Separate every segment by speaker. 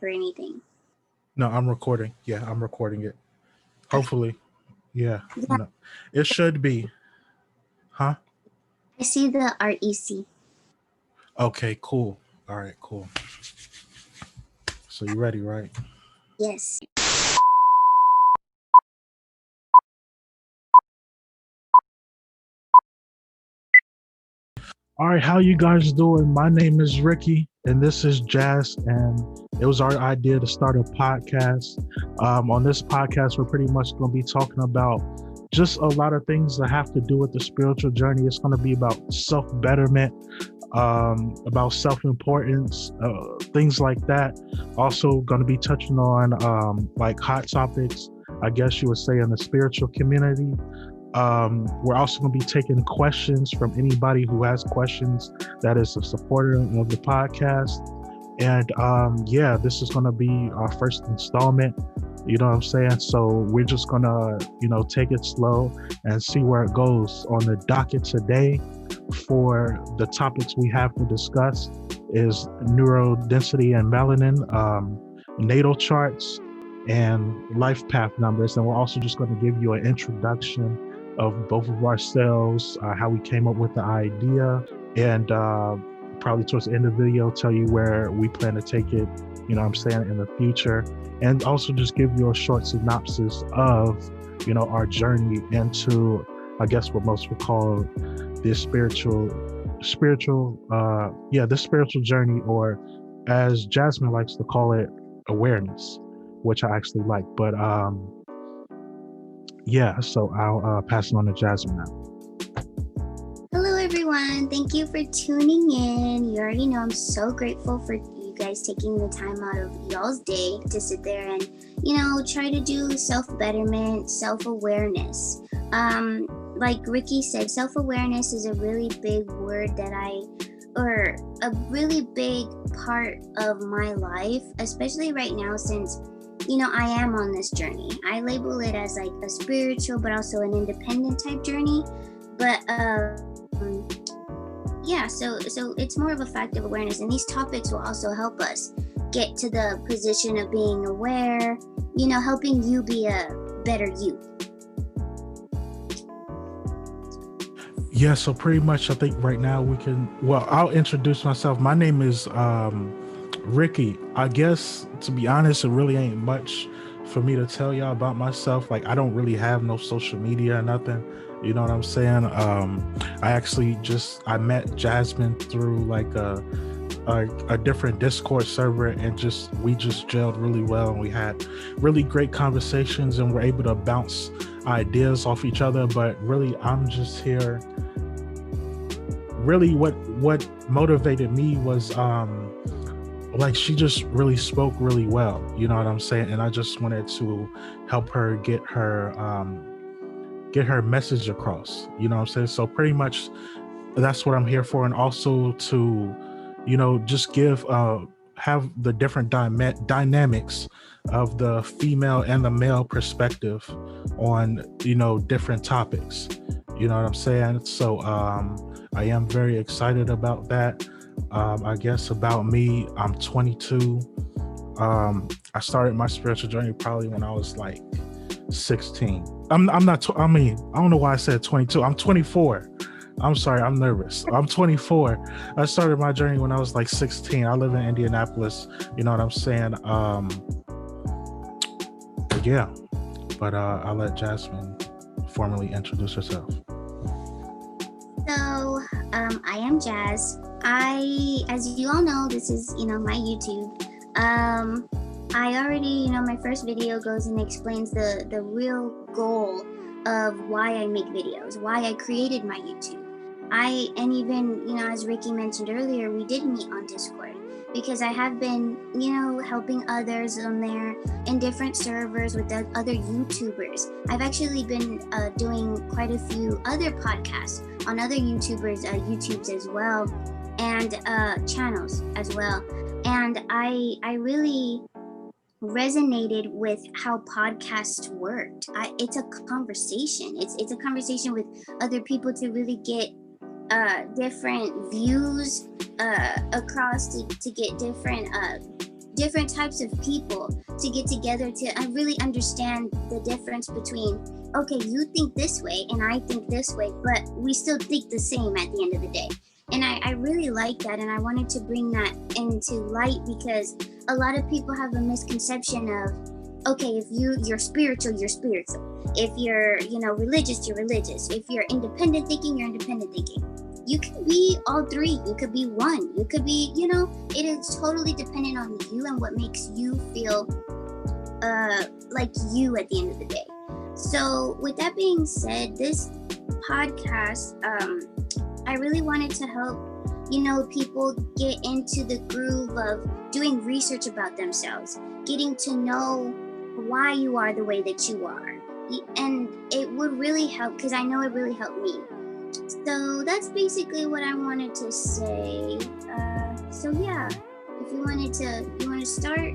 Speaker 1: or anything.
Speaker 2: No, I'm recording. Yeah, I'm recording it. Hopefully. Yeah.
Speaker 1: Yeah,
Speaker 2: No. It should be. Huh?
Speaker 1: I see the REC.
Speaker 2: Okay, cool. All right, cool. So you ready, right?
Speaker 1: Yes.
Speaker 2: All right, how you guys doing? My name is Ricky, and this is Jazz, and it was our idea to start a podcast. On this podcast, we're pretty much going to be talking about just a lot of things that have to do with the spiritual journey. It's going to be about self-betterment, about self-importance, things like that. Also going to be touching on like hot topics, I guess you would say, in the spiritual community. We're also going to be taking questions from anybody who has questions that is a supporter of the podcast. And yeah, this is going to be our first installment. You know what I'm saying? So we're just going to, take it slow and see where it goes. On the docket today for the topics we have to discuss is neurodensity and melanin, natal charts, and life path numbers. And we're also just going to give you an introduction of both of ourselves, how we came up with the idea, and probably towards the end of the video, tell you where we plan to take it, in the future. And also just give you a short synopsis of, our journey into, I guess what most would call the spiritual journey, or as Jasmine likes to call it, awareness, which I actually like. But yeah, so I'll pass it on to Jasmine now.
Speaker 1: Hello, everyone. Thank you for tuning in. You already know I'm so grateful for you guys taking the time out of y'all's day to sit there and, try to do self-betterment, self-awareness. Like Ricky said, self-awareness is a really big word or a really big part of my life, especially right now since I am on this journey. I label it as like a spiritual, but also an independent type journey. But yeah, so it's more of a fact of awareness, and these topics will also help us get to the position of being aware, helping you be a better you.
Speaker 2: Yeah, so pretty much I think right now I'll introduce myself. My name is Ricky. I guess, to be honest, it really ain't much for me to tell y'all about myself. Like, I don't really have no social media or nothing. You know what I'm saying? I met Jasmine through like a different Discord server, and we just gelled really well, and we had really great conversations, and we're able to bounce ideas off each other. But really, I'm just here. Really, what motivated me was like, she just really spoke really well, you know what I'm saying? And I just wanted to help her get her message across, you know what I'm saying? So pretty much that's what I'm here for. And also to, just have the different dynamics of the female and the male perspective on, different topics, you know what I'm saying? So I am very excited about that. I guess about me, I'm 22. I started my spiritual journey probably when I was like 16. I don't know why I said 22. I'm 24. I'm sorry, I'm nervous. I'm 24. I started my journey when I was like 16. I live in Indianapolis, you know what I'm saying? Yeah, but I'll let Jasmine formally introduce herself.
Speaker 1: So, I am Jazz. As you all know, this is, my YouTube. I already, my first video goes and explains the real goal of why I make videos, why I created my YouTube. And even, as Ricky mentioned earlier, we did meet on Discord because I have been, helping others on there in different servers with other YouTubers. I've actually been doing quite a few other podcasts on other YouTubers' YouTubes as well, and channels as well. And I really resonated with how podcasts worked. It's a conversation. It's a conversation with other people to really get different views across, to get different different types of people to get together to really understand the difference between, okay, you think this way and I think this way, but we still think the same at the end of the day. And I really like that, and I wanted to bring that into light because a lot of people have a misconception of, okay, if you're spiritual, you're spiritual. If you're, religious, you're religious. If you're independent thinking, you're independent thinking. You could be all three. You could be one. You could be, it is totally dependent on you and what makes you feel like you at the end of the day. So with that being said, this podcast, I really wanted to help, people get into the groove of doing research about themselves, getting to know why you are the way that you are. And it would really help, because I know it really helped me. So that's basically what I wanted to say. So yeah, if you want to start,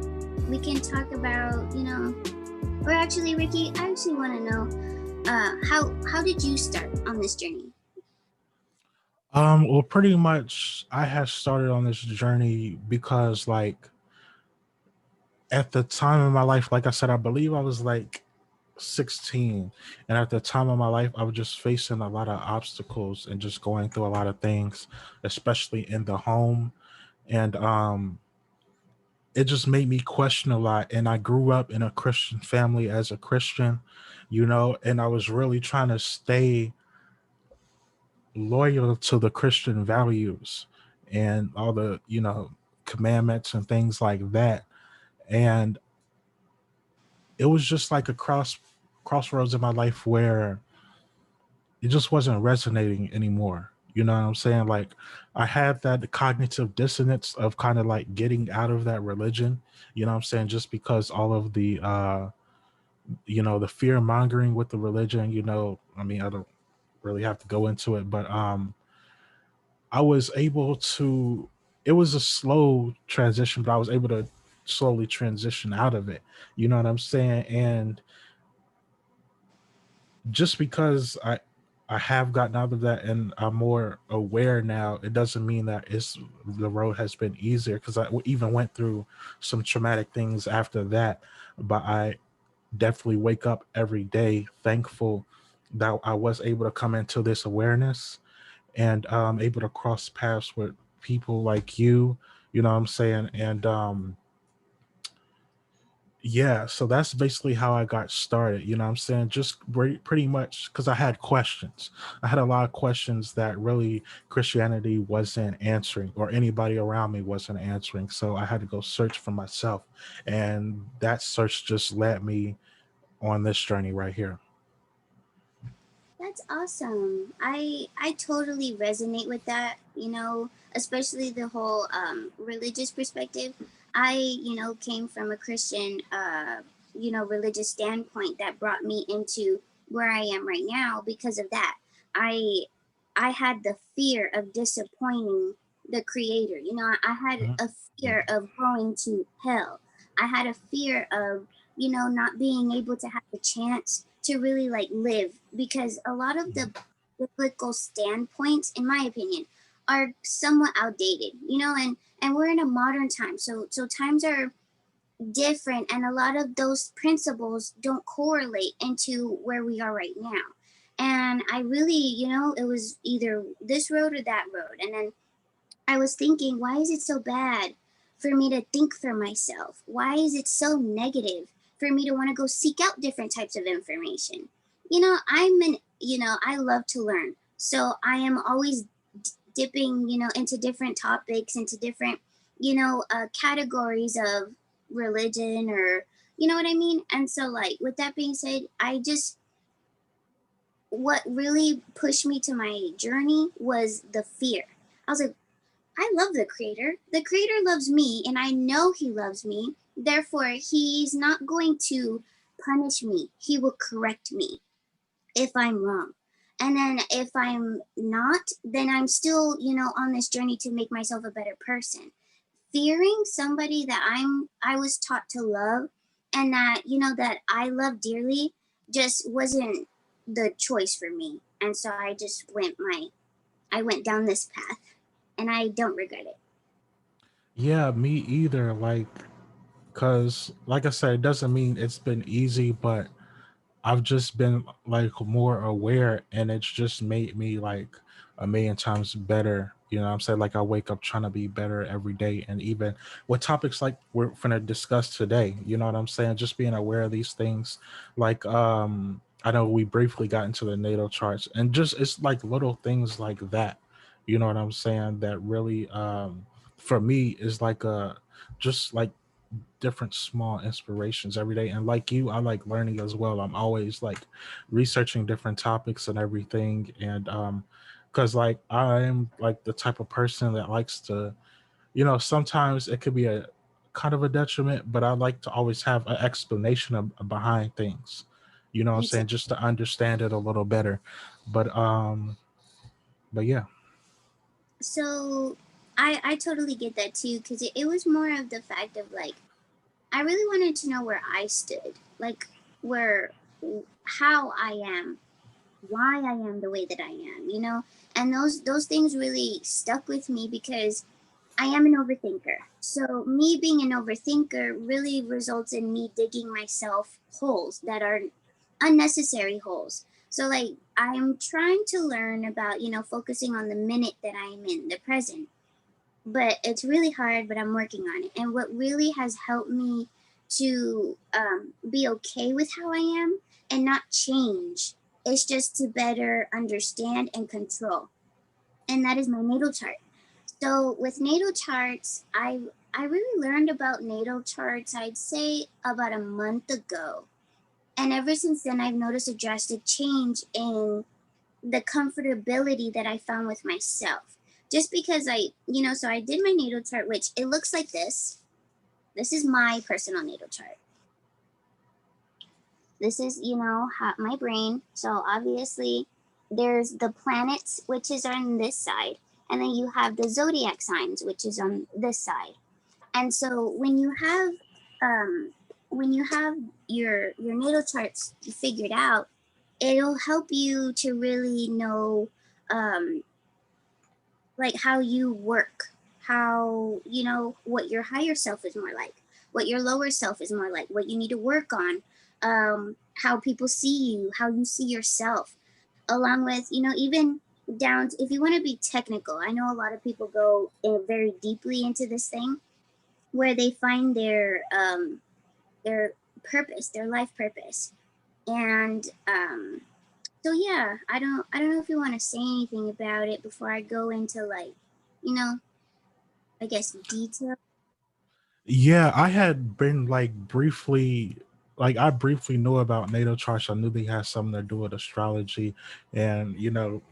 Speaker 1: we can talk about, or actually, Ricky, I actually want to know, how did you start on this journey?
Speaker 2: Well, pretty much I had started on this journey because like at the time of my life, like I said, I believe I was like 16. And at the time of my life, I was just facing a lot of obstacles and just going through a lot of things, especially in the home. And it just made me question a lot. And I grew up in a Christian family as a Christian, and I was really trying to stay loyal to the Christian values and all the, commandments and things like that. And it was just like a crossroads in my life where it just wasn't resonating anymore. You know what I'm saying? Like I had that cognitive dissonance of kind of like getting out of that religion, you know what I'm saying? Just because all of the the fear mongering with the religion, I mean, I don't really have to go into it, but I was able to, it was a slow transition, but I was able to slowly transition out of it. You know what I'm saying? And just because I have gotten out of that and I'm more aware now, it doesn't mean that it's the road has been easier, because I even went through some traumatic things after that. But I definitely wake up every day thankful that I was able to come into this awareness and able to cross paths with people like you know what I'm saying? And yeah, so that's basically how I got started. You know what I'm saying? Just pretty much because I had questions. I had a lot of questions that really Christianity wasn't answering, or anybody around me wasn't answering. So I had to go search for myself. And that search just led me on this journey right here.
Speaker 1: That's awesome. I totally resonate with that, especially the whole religious perspective. I, came from a Christian religious standpoint that brought me into where I am right now because of that. I I had the fear of disappointing the creator. I had
Speaker 2: Mhm.
Speaker 1: a fear of going to hell. I had a fear of, not being able to have the chance to really like live, because a lot of the biblical standpoints, in my opinion, are somewhat outdated, and we're in a modern time. So times are different, and a lot of those principles don't correlate into where we are right now. And I really, it was either this road or that road. And then I was thinking, why is it so bad for me to think for myself? Why is it so negative for me to want to go seek out different types of information? I love to learn. So I am always dipping, into different topics, into different, categories of religion, or, you know what I mean? And so, like, with that being said, what really pushed me to my journey was the fear. I was like, I love the creator. The creator loves me, and I know he loves me. Therefore, he's not going to punish me. He will correct me if I'm wrong. And then if I'm not, then I'm still, on this journey to make myself a better person. Fearing somebody that I was taught to love, and that, that I love dearly, just wasn't the choice for me. And so I went down this path, and I don't regret it.
Speaker 2: Yeah, me either. Like because like I said, it doesn't mean it's been easy, but I've just been like more aware, and it's just made me like a million times better. You know what I'm saying? Like I wake up trying to be better every day. And even with topics like we're gonna discuss today, you know what I'm saying? Just being aware of these things. Like I know we briefly got into the natal charts, and just it's like little things like that. You know what I'm saying? That really for me is like a just like different small inspirations every day. And like you, I like learning as well. I'm always like researching different topics and everything. And because like I am like the type of person that likes to, sometimes it could be a kind of a detriment, but I like to always have an explanation behind things. You know what I'm
Speaker 1: Me too.
Speaker 2: saying? Just to understand it a little better. But yeah.
Speaker 1: So I totally get that too, because it was more of the fact of like I really wanted to know where I stood, like where how I am, why I am the way that I am, and those things really stuck with me because I am an overthinker. So me being an overthinker really results in me digging myself holes that are unnecessary holes. So like I'm trying to learn about, focusing on the minute that I'm in, the present. But it's really hard, but I'm working on it. And what really has helped me to be okay with how I am and not change is just to better understand and control. And that is my natal chart. So with natal charts, I really learned about natal charts, I'd say about a month ago. And ever since then, I've noticed a drastic change in the comfortability that I found with myself. Just because so I did my natal chart, which it looks like this. This is my personal natal chart. This is, my brain. So obviously, there's the planets, which is on this side. And then you have the zodiac signs, which is on this side. And so um, when you have your natal charts figured out, it'll help you to really know um, like how you work, how what your higher self is more like, what your lower self is more like, what you need to work on, how people see you, how you see yourself, along with even down to, if you want to be technical. I know a lot of people go very deeply into this thing where they find their purpose, their life purpose. And so yeah, I don't know if you want to say anything about it before I go into like, you know, I guess detail.
Speaker 2: Yeah, I had been like briefly, like I briefly knew about natal charts. I knew they had something to do with astrology, and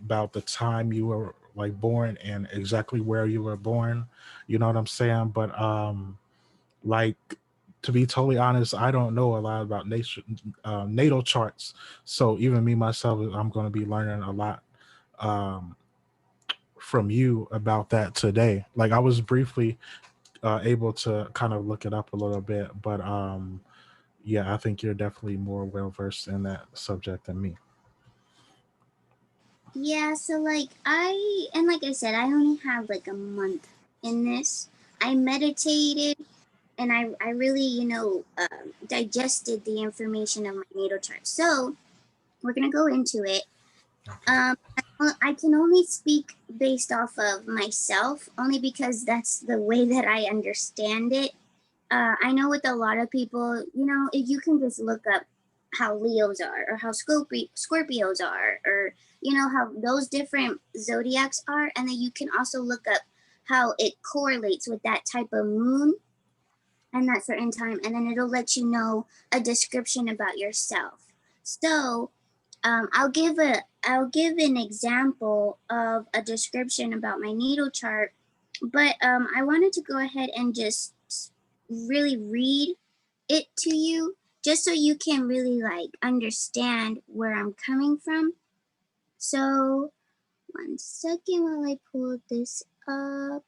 Speaker 2: about the time you were like born and exactly where you were born. You know what I'm saying? But like to be totally honest, I don't know a lot about natal charts. So even me myself, I'm going to be learning a lot um, from you about that today. Like I was briefly able to kind of look it up a little bit, but yeah, I think you're definitely more well versed in that subject than me.
Speaker 1: Yeah, so like like I said, I only have like a month in this. I meditated and I really, digested the information of my natal chart. So we're gonna go into it.
Speaker 2: Okay.
Speaker 1: Um, I can only speak based off of myself, only because that's the way that I understand it. I know with a lot of people, if you can just look up how Leos are or how Scorpios are, or how those different zodiacs are, and then you can also look up how it correlates with that type of moon and that certain time, and then it'll let you know a description about yourself. So I'll give an example of a description about my natal chart, but I wanted to go ahead and just really read it to you, just so you can really like understand where I'm coming from. So one second while I pull this up.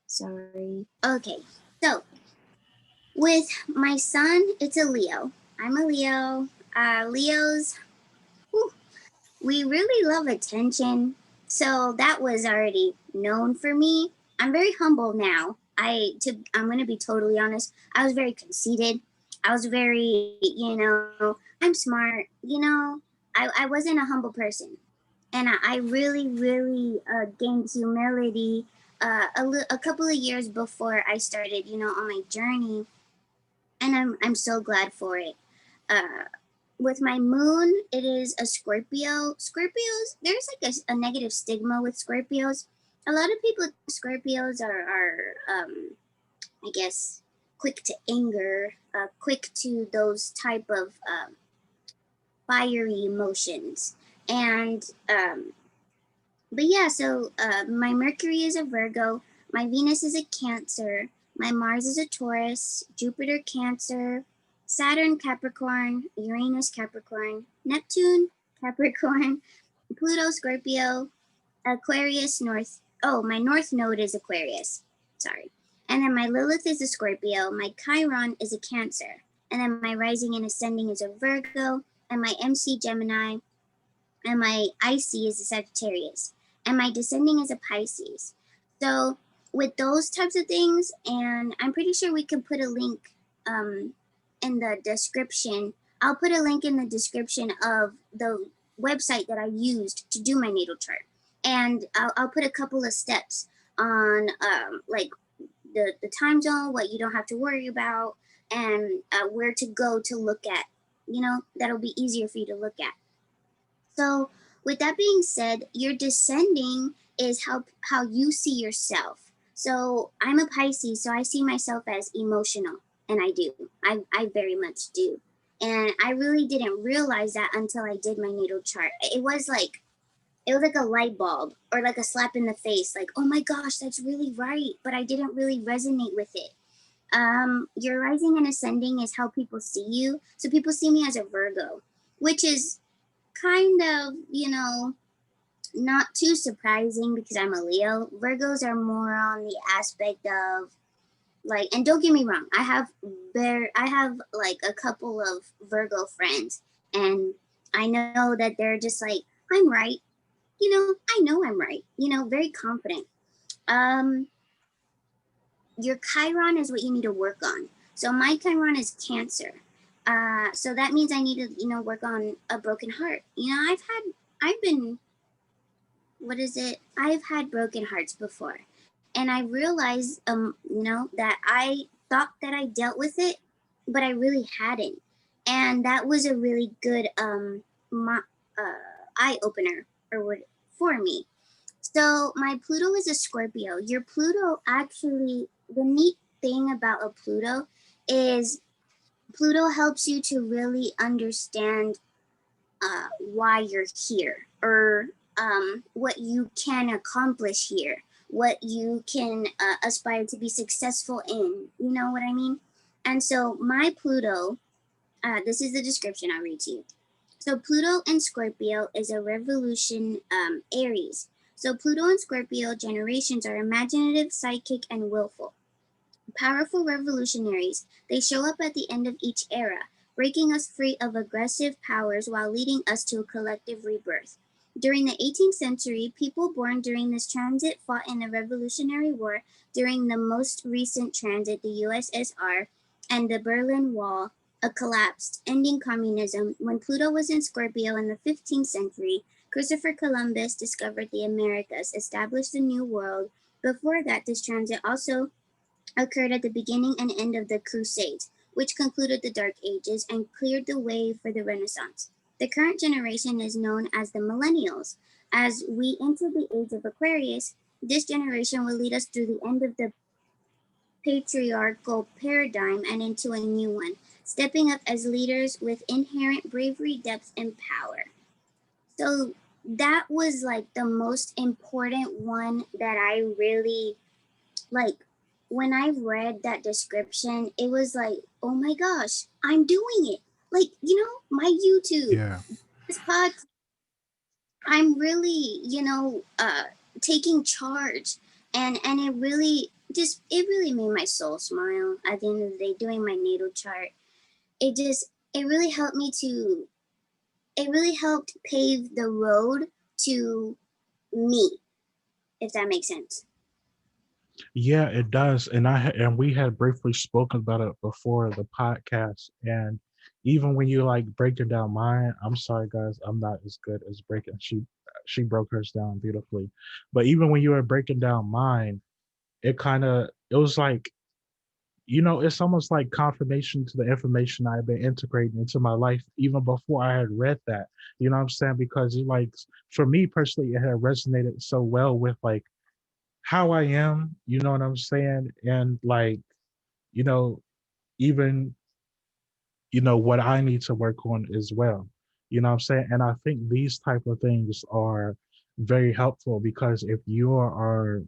Speaker 1: Sorry. Okay. So with my sun, it's a Leo. I'm a Leo. Leos, whew, we really love attention. So that was already known for me. I'm very humble now. I'm gonna be totally honest. I was very conceited. I was very, I'm smart. I wasn't a humble person, and I really, really gained humility a couple of years before I started, on my journey, and I'm so glad for it. Uh, with my moon, it is a Scorpio. Scorpios, there's like a negative stigma with Scorpios. A lot of people think Scorpios are I guess, quick to anger, quick to those type of fiery emotions. And but yeah, so my Mercury is a Virgo, my Venus is a Cancer, my Mars is a Taurus, Jupiter Cancer, Saturn Capricorn, Uranus Capricorn, Neptune Capricorn, Pluto Scorpio, Aquarius North. Oh, my North Node is Aquarius. Sorry. And then my Lilith is a Scorpio, my Chiron is a Cancer, and then my rising and ascending is a Virgo, and my MC Gemini, and my IC is a Sagittarius, and my descending is a Pisces. So with those types of things, and I'm pretty sure we can put a link in the description. I'll put a link in the description of the website that I used to do my natal chart, and I'll put a couple of steps on like the time zone, what you don't have to worry about, and where to go to look at. That'll be easier for you to look at. So, with that being said, your descending is how you see yourself. So, I'm a Pisces, so I see myself as emotional, and I do. I very much do. And I really didn't realize that until I did my natal chart. It was like a light bulb or like a slap in the face, like, oh my gosh, that's really right, but I didn't really resonate with it. Your rising and ascending is how people see you. So people see me as a Virgo, which is kind of, not too surprising because I'm a Leo. Virgos are more on the aspect of like, and don't get me wrong, I have like a couple of Virgo friends, and I know that they're just like, I'm right. I know I'm right. Very confident. Um, your Chiron is what you need to work on. So my Chiron is Cancer. So that means I need to, work on a broken heart. I've been, what is it? I've had broken hearts before. And I realized, that I thought that I dealt with it, but I really hadn't. And that was a really good eye opener or what for me. So my Pluto is a Scorpio. Your Pluto actually, the neat thing about a Pluto is Pluto helps you to really understand why you're here, or what you can accomplish here, what you can aspire to be successful in. You know what I mean? And so my Pluto, this is the description I'll read to you. So Pluto in Scorpio is a revolution Aries. So Pluto and Scorpio generations are imaginative, psychic, and willful. Powerful revolutionaries, they show up at the end of each era, breaking us free of aggressive powers while leading us to a collective rebirth. During the 18th century, people born during this transit fought in the Revolutionary War. During the most recent transit, the USSR and the Berlin Wall collapsed, ending communism. When Pluto was in Scorpio in the 15th century, Christopher Columbus discovered the Americas, established the New World. Before that, this transit also occurred at the beginning and end of the Crusades, which concluded the Dark Ages and cleared the way for the Renaissance. The current generation is known as the Millennials. As we enter the age of Aquarius, this generation will lead us through the end of the patriarchal paradigm and into a new one, stepping up as leaders with inherent bravery, depth, and power. So that was like the most important one that I really like. When I read that description, it was like, oh my gosh, I'm doing it. Like, my YouTube,
Speaker 2: Yeah.
Speaker 1: this podcast, I'm really, taking charge. And it really made my soul smile at the end of the day doing my natal chart. It really helped me to, it really helped pave the road to me, if that makes sense.
Speaker 2: Yeah, it does. And and we had briefly spoken about it before the podcast. And even when you like breaking down mine, I'm sorry guys, I'm not as good as breaking. She broke hers down beautifully. But even when you were breaking down mine, it was like, it's almost like confirmation to the information I've been integrating into my life even before I had read that. You know what I'm saying? Because for me personally, it had resonated so well with like how I am, you know what I'm saying? And like, you know, even, what I need to work on as well. You know what I'm saying? And I think these type of things are very helpful because if you are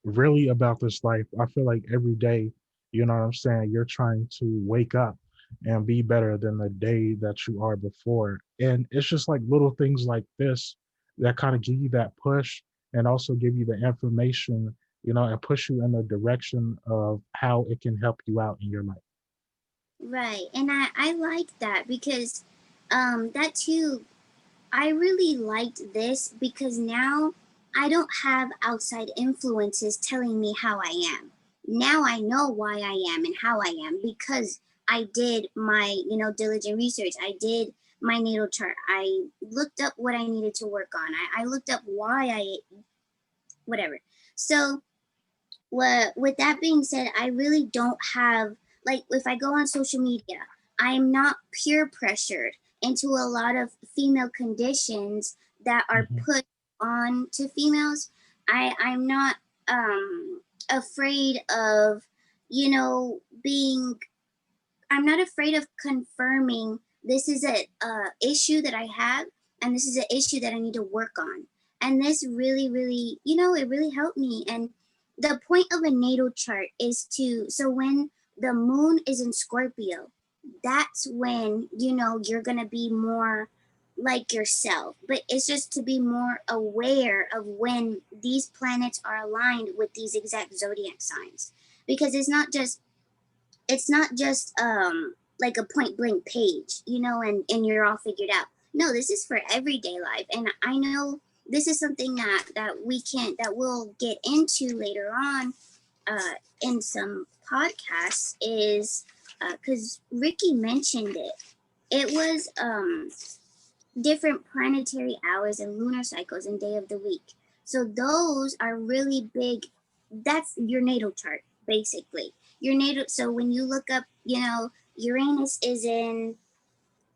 Speaker 2: really about this life, I feel like every day, you know what I'm saying, you're trying to wake up and be better than the day that you are before. And it's just like little things like this that kind of give you that push and also give you the information, and push you in the direction of how it can help you out in your life.
Speaker 1: Right. And I like that because that too, I really liked this because now I don't have outside influences telling me how I am. Now I know why I am and how I am because I did my, diligent research. I did my natal chart. I looked up what I needed to work on. I looked up why whatever. So with that being said, I really don't have, like, if I go on social media, I'm not peer pressured into a lot of female conditions that are
Speaker 2: Hmm.
Speaker 1: put on to females. I'm not afraid of, being, I'm not afraid of confirming this is a issue that I have, and this is an issue that I need to work on. And this really, really, it really helped me. And the point of a natal chart is to, so when the moon is in Scorpio, that's when, you're going to be more like yourself. But it's just to be more aware of when these planets are aligned with these exact zodiac signs. Because it's not just like a point blank page, and you're all figured out. No, this is for everyday life. And I know this is something that we'll get into later on in some podcasts, is because Ricky mentioned it. It was different planetary hours and lunar cycles and day of the week. So those are really big. That's your natal chart, basically. Your natal. So when you look up, Uranus is in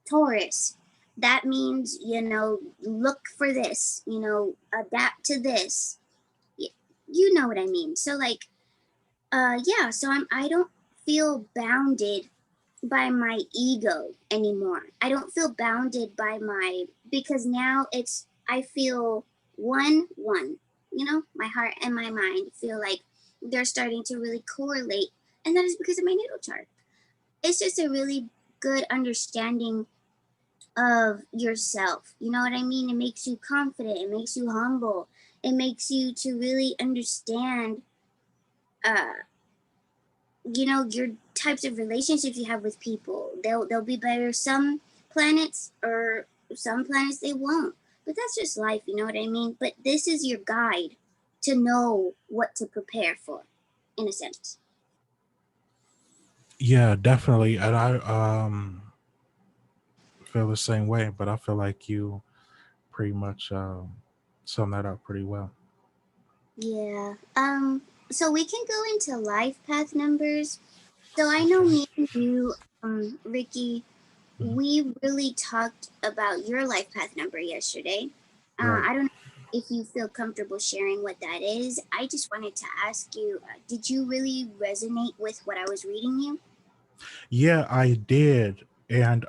Speaker 1: Taurus. That means, look for this. Adapt to this. You know what I mean. So like, yeah. So I don't feel bounded by my ego anymore. I don't feel bounded by because now I feel one. My heart and my mind feel like they're starting to really correlate, and that is because of my natal chart. It's just a really good understanding of yourself. You know what I mean? It makes you confident, it makes you humble, it makes you to really understand uh your types of relationships you have with people. They'll be better some planets, or some planets they won't. But that's just life, you know what I mean? But this is your guide to know what to prepare for, in a sense.
Speaker 2: Yeah, definitely. And I feel the same way, but I feel like you pretty much sum that up pretty well.
Speaker 1: Yeah. So we can go into life path numbers. So I know
Speaker 2: Okay.
Speaker 1: me and you, Ricky,
Speaker 2: Mhm.
Speaker 1: we really talked about your life path number yesterday.
Speaker 2: Right.
Speaker 1: I don't know if you feel comfortable sharing what that is. I just wanted to ask you, did you really resonate with what I was reading you?
Speaker 2: Yeah, I did. And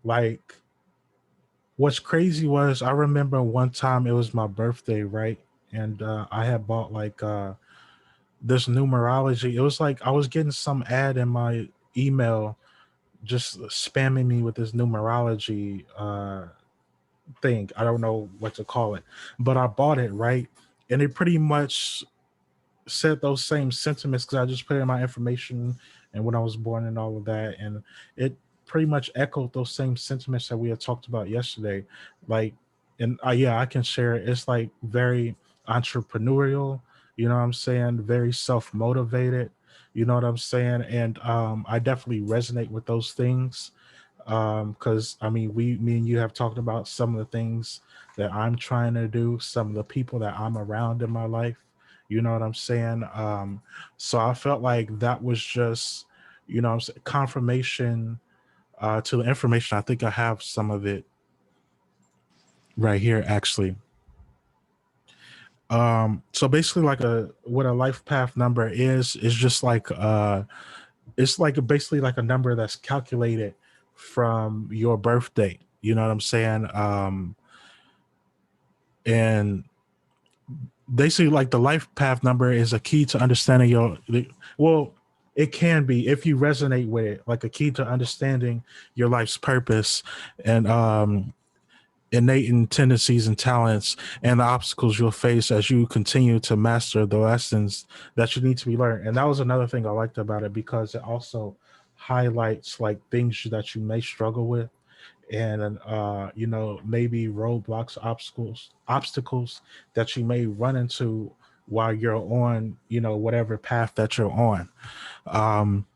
Speaker 2: like what's crazy was I remember one time it was my birthday, right? And I had bought like this numerology. It was like I was getting some ad in my email just spamming me with this numerology thing. I don't know what to call it, but I bought it, right? And it pretty much said those same sentiments because I just put in my information and when I was born and all of that, and it pretty much echoed those same sentiments that we had talked about yesterday. Like, and yeah, I can share it. It's like very entrepreneurial. You know what I'm saying? Very self-motivated. You know what I'm saying? And I definitely resonate with those things. Because I mean, me and you have talked about some of the things that I'm trying to do, some of the people that I'm around in my life. You know what I'm saying? So I felt like that was just, you know, confirmation to the information. I think I have some of it right here, actually. So basically, like a what a life path number is just like it's like basically like a number that's calculated from your birth date. You know what I'm saying? And basically, like the life path number is a key to understanding well, it can be if you resonate with it, like a key to understanding your life's purpose and innate tendencies and talents and the obstacles you'll face as you continue to master the lessons that you need to be learned. And that was another thing I liked about it, because it also highlights like things that you may struggle with, and you know, maybe roadblocks, obstacles that you may run into while you're on, you know, whatever path that you're on. um,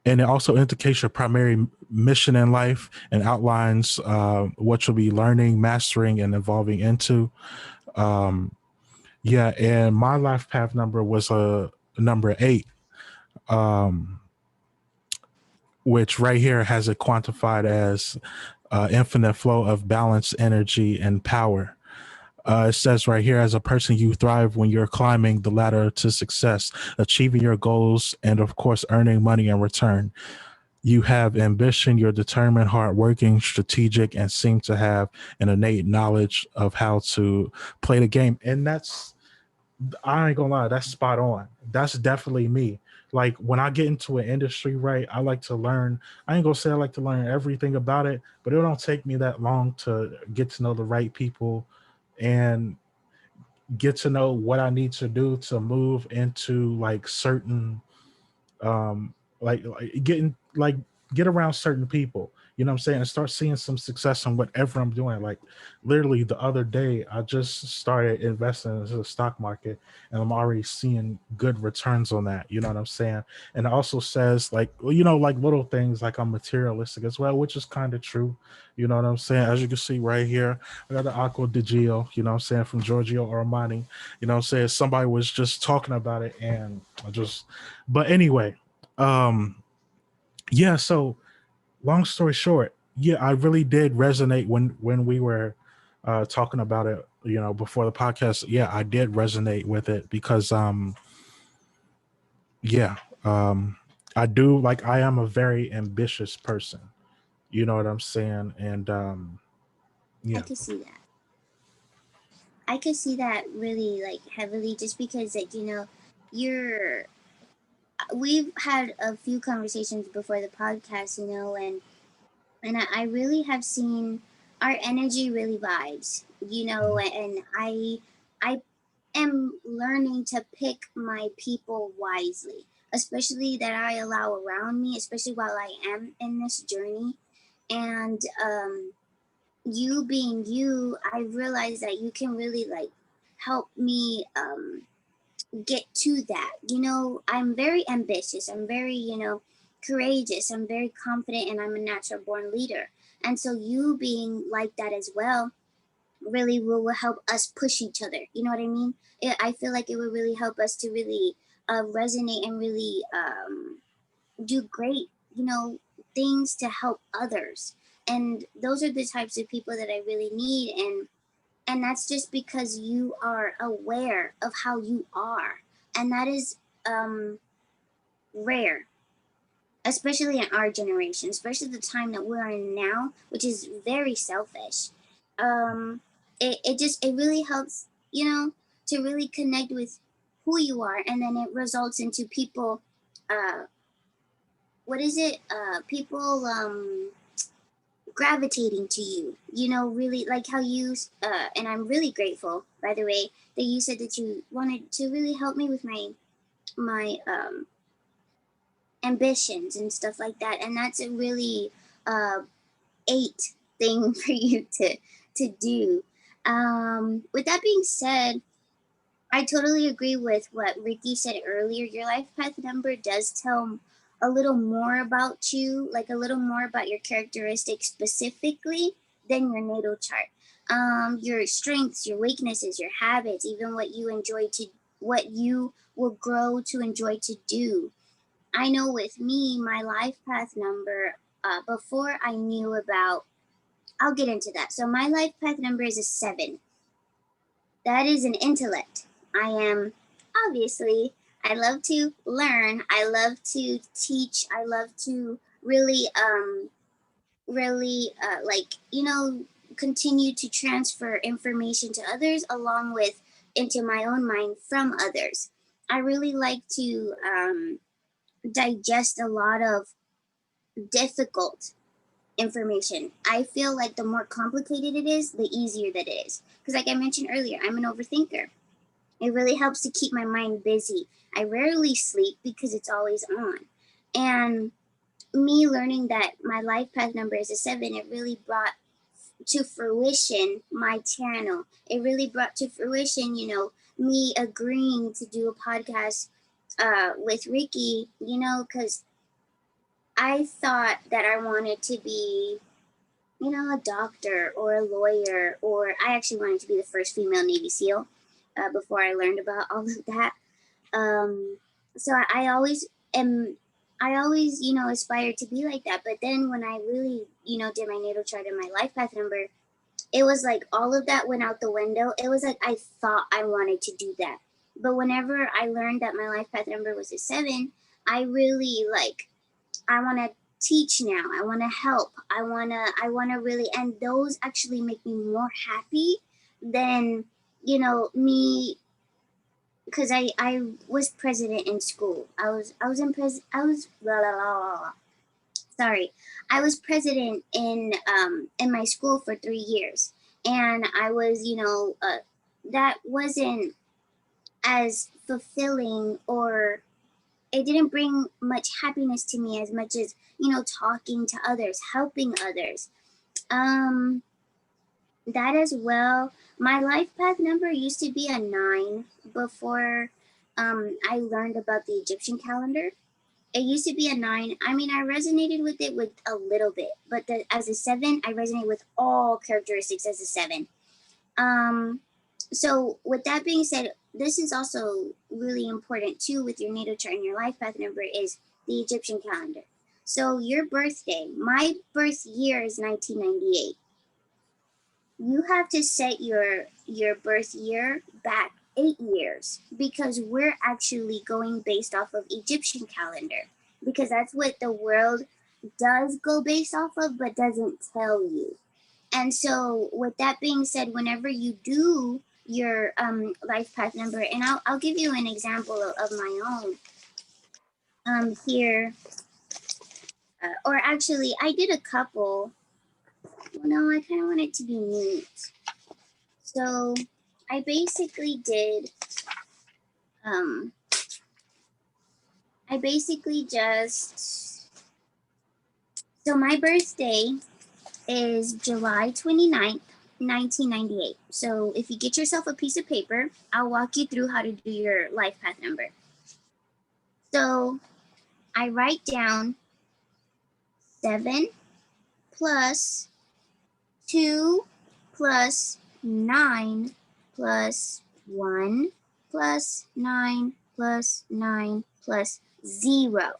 Speaker 2: and it also indicates your primary mission in life and outlines what you'll be learning, mastering, and evolving into. Um, yeah, and my life path number was number 8, um, which right here has it quantified as infinite flow of balance, energy, and power. It says right here, as a person, you thrive when you're climbing the ladder to success, achieving your goals, and of course, earning money in return. You have ambition, you're determined, hardworking, strategic, and seem to have an innate knowledge of how to play the game. And that's, I ain't gonna lie, that's spot on. That's definitely me. Like when I get into an industry, right, I like to learn. I ain't gonna say I like to learn everything about it, but it don't take me that long to get to know the right people and get to know what I need to do to move into like certain like getting like get around certain people, you know what I'm saying, and start seeing some success in whatever I'm doing. Like literally the other day I just started investing into the stock market, and I'm already seeing good returns on that, you know what I'm saying. And it also says like, well, you know, like little things like I'm materialistic as well, which is kind of true, you know what I'm saying. As you can see right here, I got the Aqua di Gio, you know what I'm saying, from Giorgio Armani, you know what I'm saying. Somebody was just talking about it and I just, but anyway, um yeah, so long story short, yeah, I really did resonate when we were talking about it, you know, before the podcast. Yeah, I did resonate with it because yeah, um I do, like, I am a very ambitious person, you know what I'm saying. And
Speaker 1: I
Speaker 2: yeah.
Speaker 1: could see that. I could see that really like heavily, just because like you're we've had a few conversations before the podcast, and I really have seen our energy really vibes, and I am learning to pick my people wisely, especially that I allow around me, especially while I am in this journey. And you being you, I realize that you can really like help me get to that. I'm very ambitious. I'm very, courageous. I'm very confident, and I'm a natural born leader. And so you being like that as well really will help us push each other. You know what I mean? I feel like it would really help us to really resonate and really do great, things to help others. And those are the types of people that I really need. And that's just because you are aware of how you are, and that is rare, especially in our generation, especially the time that we're in now, which is very selfish. Um it, it just it really helps, to really connect with who you are, and then it results into people, uh what is it, people gravitating to you, really like how you, and I'm really grateful, by the way, that you said that you wanted to really help me with my ambitions and stuff like that. And that's a really uh eight thing for you to do. With that being said, I totally agree with what Ricky said earlier. Your life path number does tell a little more about you, like a little more about your characteristics specifically than your natal chart. Your strengths, your weaknesses, your habits, even what you will grow to enjoy to do. I know with me, my life path number, before I knew about, I'll get into that. So my life path number is a 7. That is an intellect. I am, obviously, I love to learn. I love to teach. I love to like, continue to transfer information to others along with into my own mind from others. I really like to digest a lot of difficult information. I feel like the more complicated it is, the easier that it is. Because, like I mentioned earlier, I'm an overthinker. It really helps to keep my mind busy. I rarely sleep because it's always on. And me learning that my life path number is a 7, it really brought to fruition my channel. It really brought to fruition, me agreeing to do a podcast with Ricky, because I thought that I wanted to be, a doctor or a lawyer, or I actually wanted to be the first female Navy SEAL before I learned about all of that. Um, so I always am, I always, aspired to be like that. But then when I really, did my natal chart and my life path number, it was like all of that went out the window. It was like I thought I wanted to do that. But whenever I learned that my life path number was a 7, I really like, I want to teach now. I want to help. I want to really, and those actually make me more happy than, me, because I was president in school. Sorry, I was president in my school for 3 years, and I was, that wasn't as fulfilling, or it didn't bring much happiness to me as much as, talking to others, helping others. Um, that as well. My life path number used to be a 9 before I learned about the Egyptian calendar. It used to be a 9. I mean, I resonated with it with a little bit, but as a 7, I resonate with all characteristics as a 7. Um, so with that being said, this is also really important too with your natal chart and your life path number is the Egyptian calendar. So your birthday, my birth year is 1998. You have to set your birth year back 8 years, because we're actually going based off of Egyptian calendar, because that's what the world does go based off of but doesn't tell you. And so with that being said, whenever you do your life path number, and I'll give you an example of my own here, or actually I did a couple. Well, no, I kind of want it to be neat. So I basically did, um, I basically just, so my birthday is July 29th, 1998. So if you get yourself a piece of paper, I'll walk you through how to do your life path number. So I write down 7 plus 2 plus 9 plus 1 plus 9 plus 9 plus 0.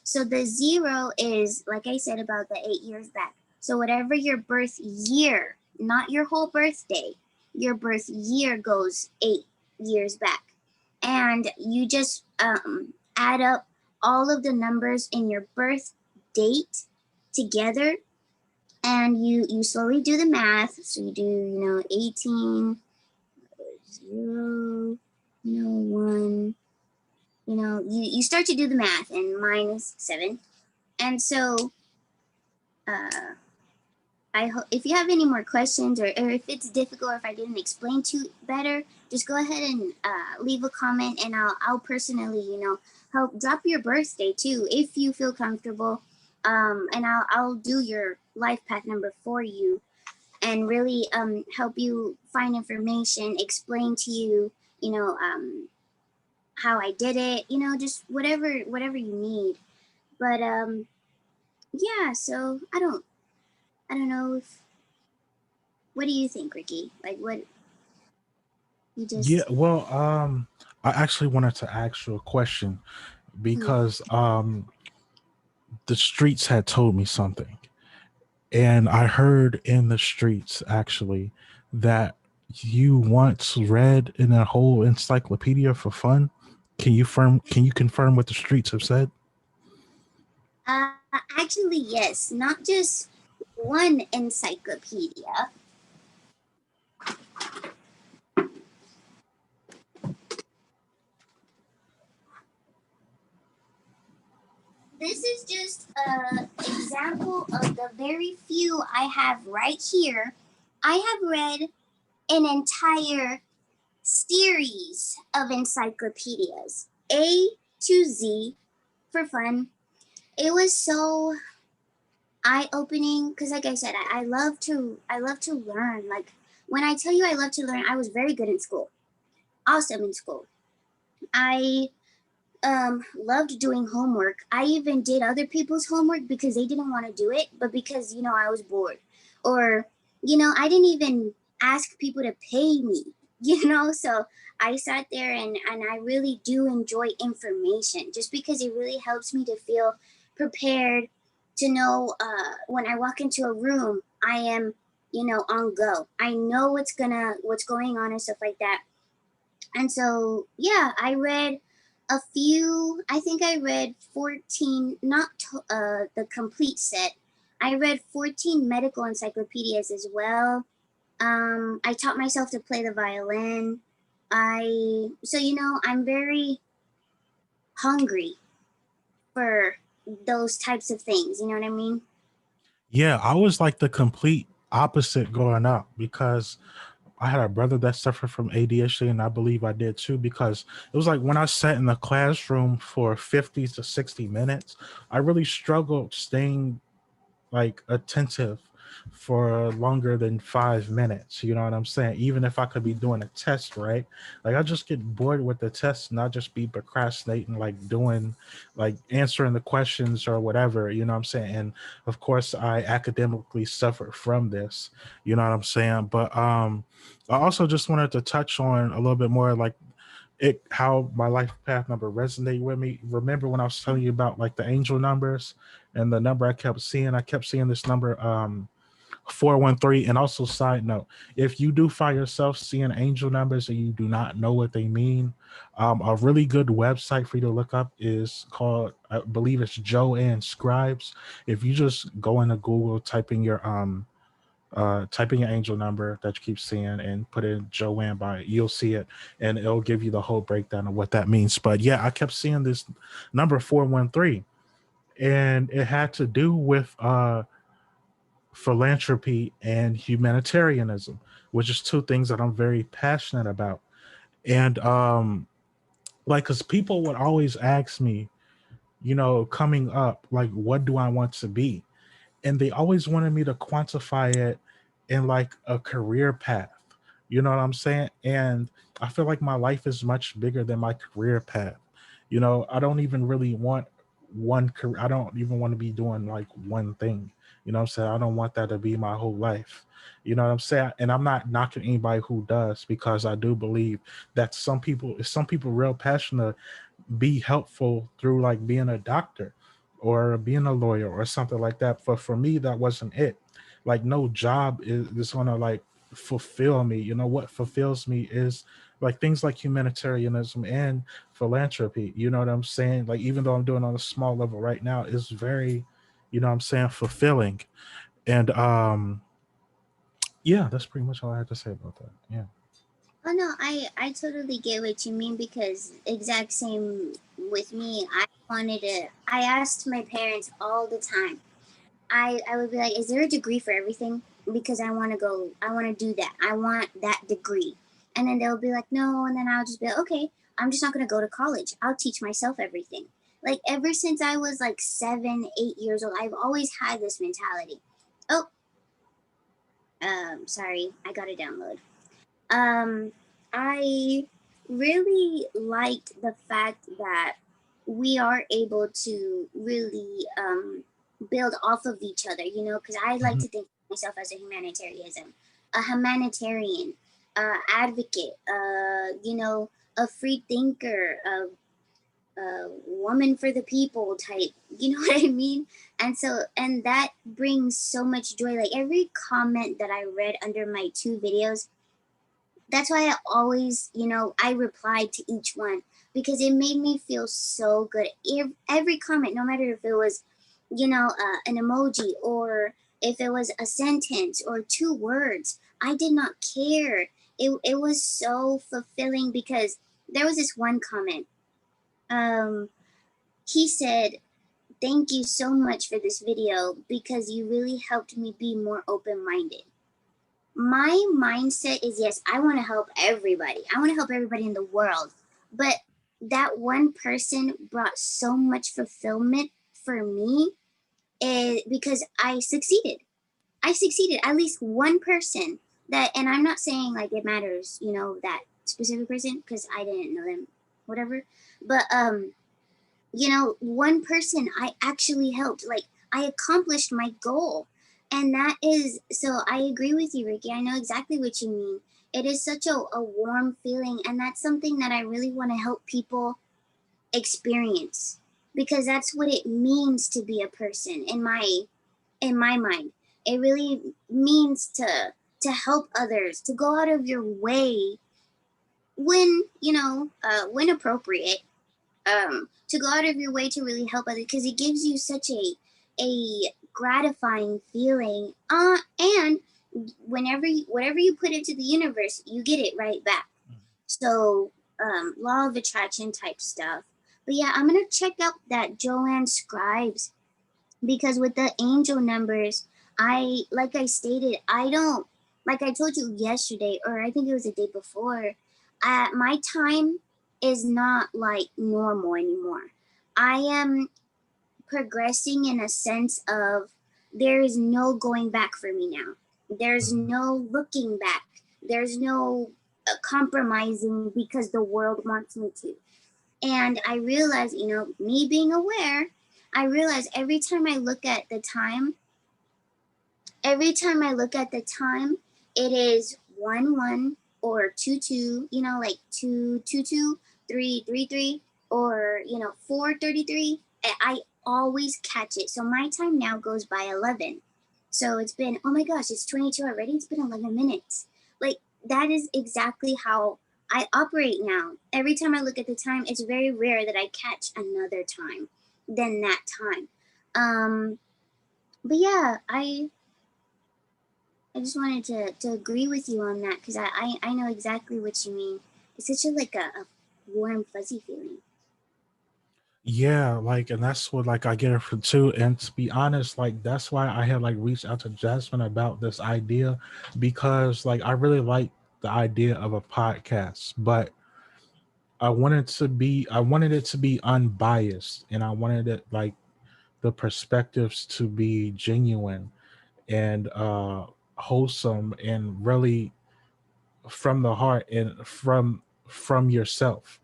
Speaker 1: So the 0 is, like I said, about the 8 years back. So whatever your birth year, not your whole birthday, your birth year goes 8 years back. And you just add up all of the numbers in your birth date together, and you slowly do the math. So you do 18, 0, 1, you start to do the math, and minus 7. And so uh, I hope if you have any more questions, or if it's difficult, or if I didn't explain to better, just go ahead and leave a comment, and I'll personally, help drop your birthday too if you feel comfortable. And I'll do your life path number for you, and really help you find information, explain to you, you know, how I did it, just whatever you need. But yeah, so I don't know if what do you think, Ricky? Like what you
Speaker 2: Yeah,
Speaker 1: just
Speaker 2: well, I actually wanted to ask you a question
Speaker 1: hmm,
Speaker 2: because the streets had told me something. And I heard in the streets actually that you once read in a whole encyclopedia for fun. Can you confirm what the streets have said?
Speaker 1: actually yes, not just one encyclopedia. This is just an example of the very few I have right here. I have read an entire series of encyclopedias, A to Z, for fun. It was so eye opening because, like I said, I love to learn. Like when I tell you I love to learn, I was very good in school, awesome in school. I loved doing homework. I even did other people's homework because they didn't want to do it, but because I was bored, or I didn't even ask people to pay me. So I sat there and I really do enjoy information just because it really helps me to feel prepared to know when I walk into a room, I am on go. I know what's going on and stuff like that. And so, yeah, I read a few, I think I read 14, not the complete set. I read 14 medical encyclopedias as well. I taught myself to play the violin. I'm very hungry for those types of things. You know what I mean?
Speaker 2: Yeah, I was like the complete opposite growing up because I had a brother that suffered from ADHD, and I believe I did too. Because it was like when I sat in the classroom for 50 to 60 minutes, I really struggled staying like attentive for longer than 5 minutes. You know what I'm saying? Even if I could be doing a test, right? Like I just get bored with the test and I just be procrastinating, like doing, like answering the questions or whatever. You know what I'm saying? And of course, I academically suffered from this. You know what I'm saying? But I also just wanted to touch on a little bit more, like it how my life path number resonated with me. Remember when I was telling you about like the angel numbers and the number I kept seeing this number 413. And also, side note, if you do find yourself seeing angel numbers and you do not know what they mean, a really good website for you to look up is called, I believe it's Joanne Scribes. If you just go into Google, type in your angel number that you keep seeing and put in Joanne by it, you'll see it and it'll give you the whole breakdown of what that means. But yeah, I kept seeing this number 413, and it had to do with philanthropy and humanitarianism, which is two things that I'm very passionate about. And like, because people would always ask me, coming up, like, what do I want to be? And they always wanted me to quantify it in like a career path. You know what I'm saying? And I feel like my life is much bigger than my career path. I don't even really want one career. I don't even want to be doing like one thing. You know what I'm saying? I don't want that to be my whole life. You know what I'm saying? And I'm not knocking anybody who does, because I do believe that some people real passionate be helpful through like being a doctor or being a lawyer or something like that. But for me, that wasn't it. Like no job is gonna like fulfill me. What fulfills me is like things like humanitarianism and philanthropy. You know what I'm saying? Like even though I'm doing on a small level right now, it's very, I'm saying, fulfilling. And yeah, that's pretty much all I had to say about that. Yeah.
Speaker 1: Oh no, I totally get what you mean because exact same with me. I asked my parents all the time. I would be like, "Is there a degree for everything?" Because I want to do that. I want that degree. And then they'll be like, "No," and then I'll just be like, "Okay, I'm just not going to go to college. I'll teach myself everything." Like ever since I was like 7, 8 years old, I've always had this mentality. Oh, sorry, I got to download. Um, I really liked the fact that we are able to really build off of each other, because I like
Speaker 2: Mhm.
Speaker 1: to think of myself as a humanitarian, advocate, a free thinker, a woman for the people type, you know what I mean? And that brings so much joy. Like every comment that I read under my two videos, that's why I always, I replied to each one because it made me feel so good. Every comment, no matter if it was, an emoji or if it was a sentence or two words, I did not care. It was so fulfilling because there was this one comment. Um, he said, "Thank you so much for this video because you really helped me be more open minded." My mindset is, yes, I want to help everybody. I want to help everybody in the world. But that one person brought so much fulfillment for me because I succeeded. I succeeded. At least one person and I'm not saying like it matters, that specific person because I didn't know them, whatever. But one person I actually helped. Like I accomplished my goal. And that is so I agree with you, Ricky. I know exactly what you mean. It is such a warm feeling, and that's something that I really want to help people experience because that's what it means to be a person in my mind. It really means to help others, to go out of your way when appropriate, to go out of your way to really help others because it gives you such a gratifying feeling. And whatever you put into the universe, you get it right back. So, law of attraction type stuff. But yeah, I'm gonna check out that Joanne Scribes because with the angel numbers, like I stated, I don't, like I told you yesterday, or I think it was the day before. My time is not like normal anymore. I am progressing in a sense of there is no going back for me now. There's
Speaker 2: Mhm.
Speaker 1: no looking back. There's no compromising because the world wants me to. And I realize, me being aware, I realize every time I look at the time, it is 1 1 or 2 2, like 2 2 2, 3 3 3, or 4 33. I always catch it. So my time now goes by 11. So it's been, oh my gosh, it's 22 already. It's been 11 minutes. Like that is exactly how I operate now. Every time I look at the time, it's very rare that I catch another time than that time. Um, but yeah, I just wanted to agree with you on that because I know exactly what you mean. It's such a warm, fuzzy feeling.
Speaker 2: Yeah, like, and that's what like I get it from too. And to be honest, like that's why I had like reached out to Jasmine about this idea because like I really like the idea of a podcast, but I wanted it to be unbiased, and I wanted it like the perspectives to be genuine and wholesome and really from the heart and from yourself.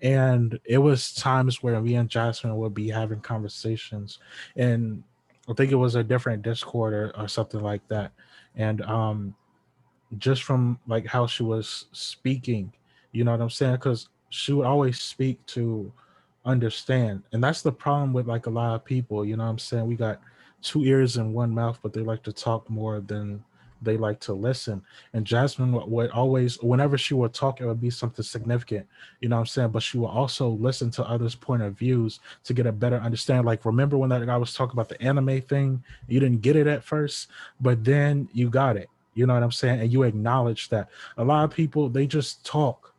Speaker 2: And it was times where me and Jasmine would be having conversations, and I think it was a different Discord or something like that. And just from like how she was speaking, you know what I'm saying? Because she would always speak to understand. And that's the problem with like a lot of people, you know what I'm saying? We got two ears and one mouth, but they like to talk more than they like to listen. And Jasmine would always, whenever she would talk, it would be something significant, you know what I'm saying? But she will also listen to others' point of views to get a better understanding. Like, remember when that guy was talking about the anime thing? You didn't get it at first, but then you got it. You know what I'm saying? And you acknowledge that a lot of people, they just talk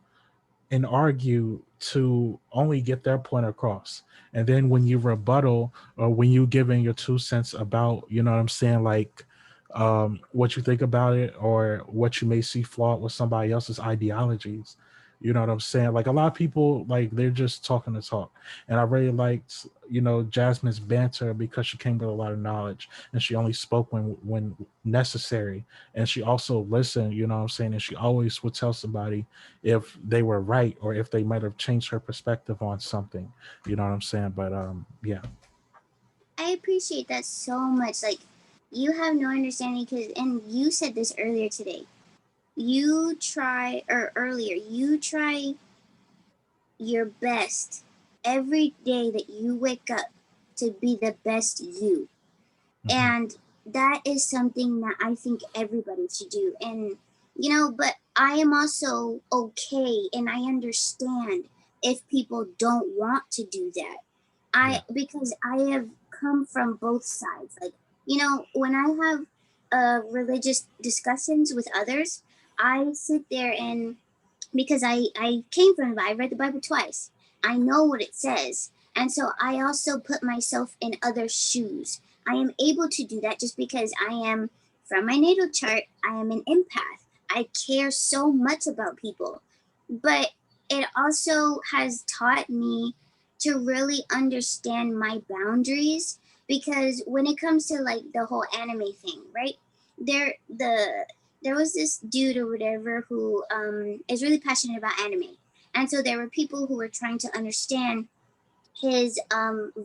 Speaker 2: and argue to only get their point across. And then when you rebuttal or when you give in your 2 cents about, you know what I'm saying, like what you think about it or what you may see flawed with somebody else's ideologies, You know what I'm saying? Like a lot of people, like they're just talking to talk. And I really liked, Jasmine's banter because she came with a lot of knowledge and she only spoke when necessary. And she also listened, you know what I'm saying? And she always would tell somebody if they were right or if they might have changed her perspective on something. You know what I'm saying? But yeah.
Speaker 1: I appreciate that so much. Like, you have no understanding because, and you said this earlier today. You try, or earlier, you try your best every day that you wake up to be the best you.
Speaker 2: Hmm.
Speaker 1: And that is something that I think everybody should do. And, but I am also okay and I understand if people don't want to do that.
Speaker 2: Yeah.
Speaker 1: Because I have come from both sides. Like, when I have religious discussions with others, I sit there and because I came from the Bible, I read the Bible twice. I know what it says. And so I also put myself in other shoes. I am able to do that just because I am from my natal chart, I am an empath. I care so much about people. But it also has taught me to really understand my boundaries because when it comes to like the whole anime thing, right? There was this dude or whatever who is really passionate about anime. And so there were people who were trying to understand his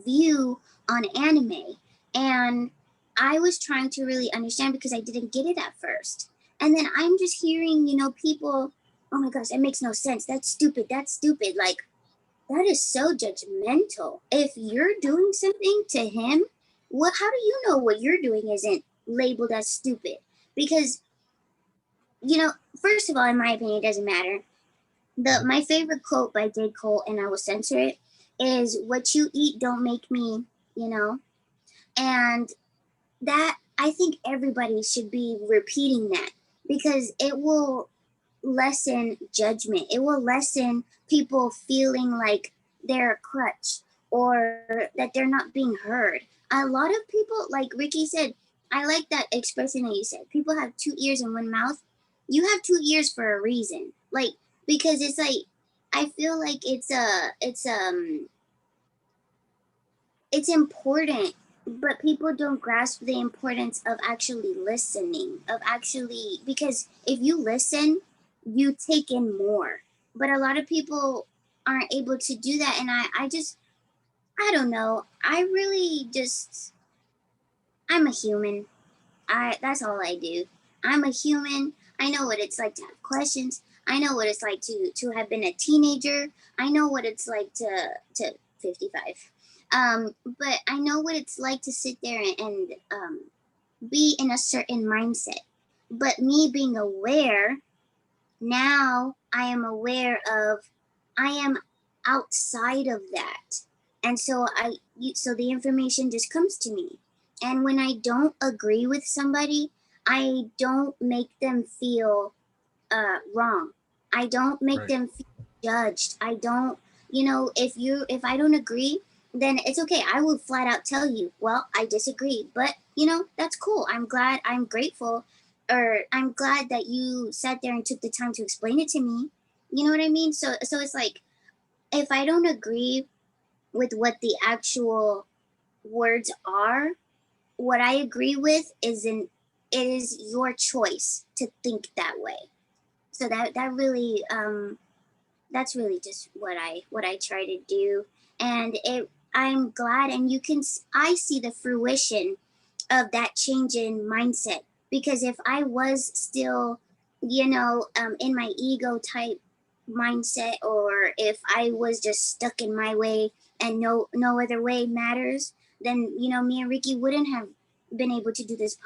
Speaker 1: view on anime. And I was trying to really understand because I didn't get it at first. And then I'm just hearing, people, oh my gosh, that makes no sense. That's stupid. That's stupid. Like, that is so judgmental. If you're doing something to him, how do you know what you're doing isn't labeled as stupid? Because first of all, in my opinion, it doesn't matter. My favorite quote by J. Cole, and I will censor it, is "What you eat don't make me," you know, and that I think everybody should be repeating that because it will lessen judgment. It will lessen people feeling like they're a crutch or that they're not being heard. A lot of people, like Ricky said, I like that expression that you said. People have two ears and one mouth. You have two ears for a reason. Like, because it's like I feel like it's important, but people don't grasp the importance of actually listening, of actually, because if you listen, you take in more. But a lot of people aren't able to do that. And I don't know. I really just, I'm a human. That's all I do. I'm a human. I know what it's like to have questions. I know what it's like to have been a teenager. I know what it's like to 55. But I know what it's like to sit there and be in a certain mindset. But me being aware, now I am aware of I am outside of that. And so so the information just comes to me. And when I don't agree with somebody, I don't make them feel wrong. I don't make
Speaker 2: Right.
Speaker 1: them feel judged. I don't, if I don't agree, then it's okay. I will flat out tell you, well, I disagree, but that's cool. I'm glad, I'm grateful, or I'm glad that you sat there and took the time to explain it to me. You know what I mean? So it's like if I don't agree with what the actual words are, what I agree with it is your choice to think that way. So that really that's really just what I try to do. And I'm glad, and I see the fruition of that change in mindset, because if I was still in my ego type mindset, or if I was just stuck in my way and no other way matters, then me and Ricky wouldn't have been able to do this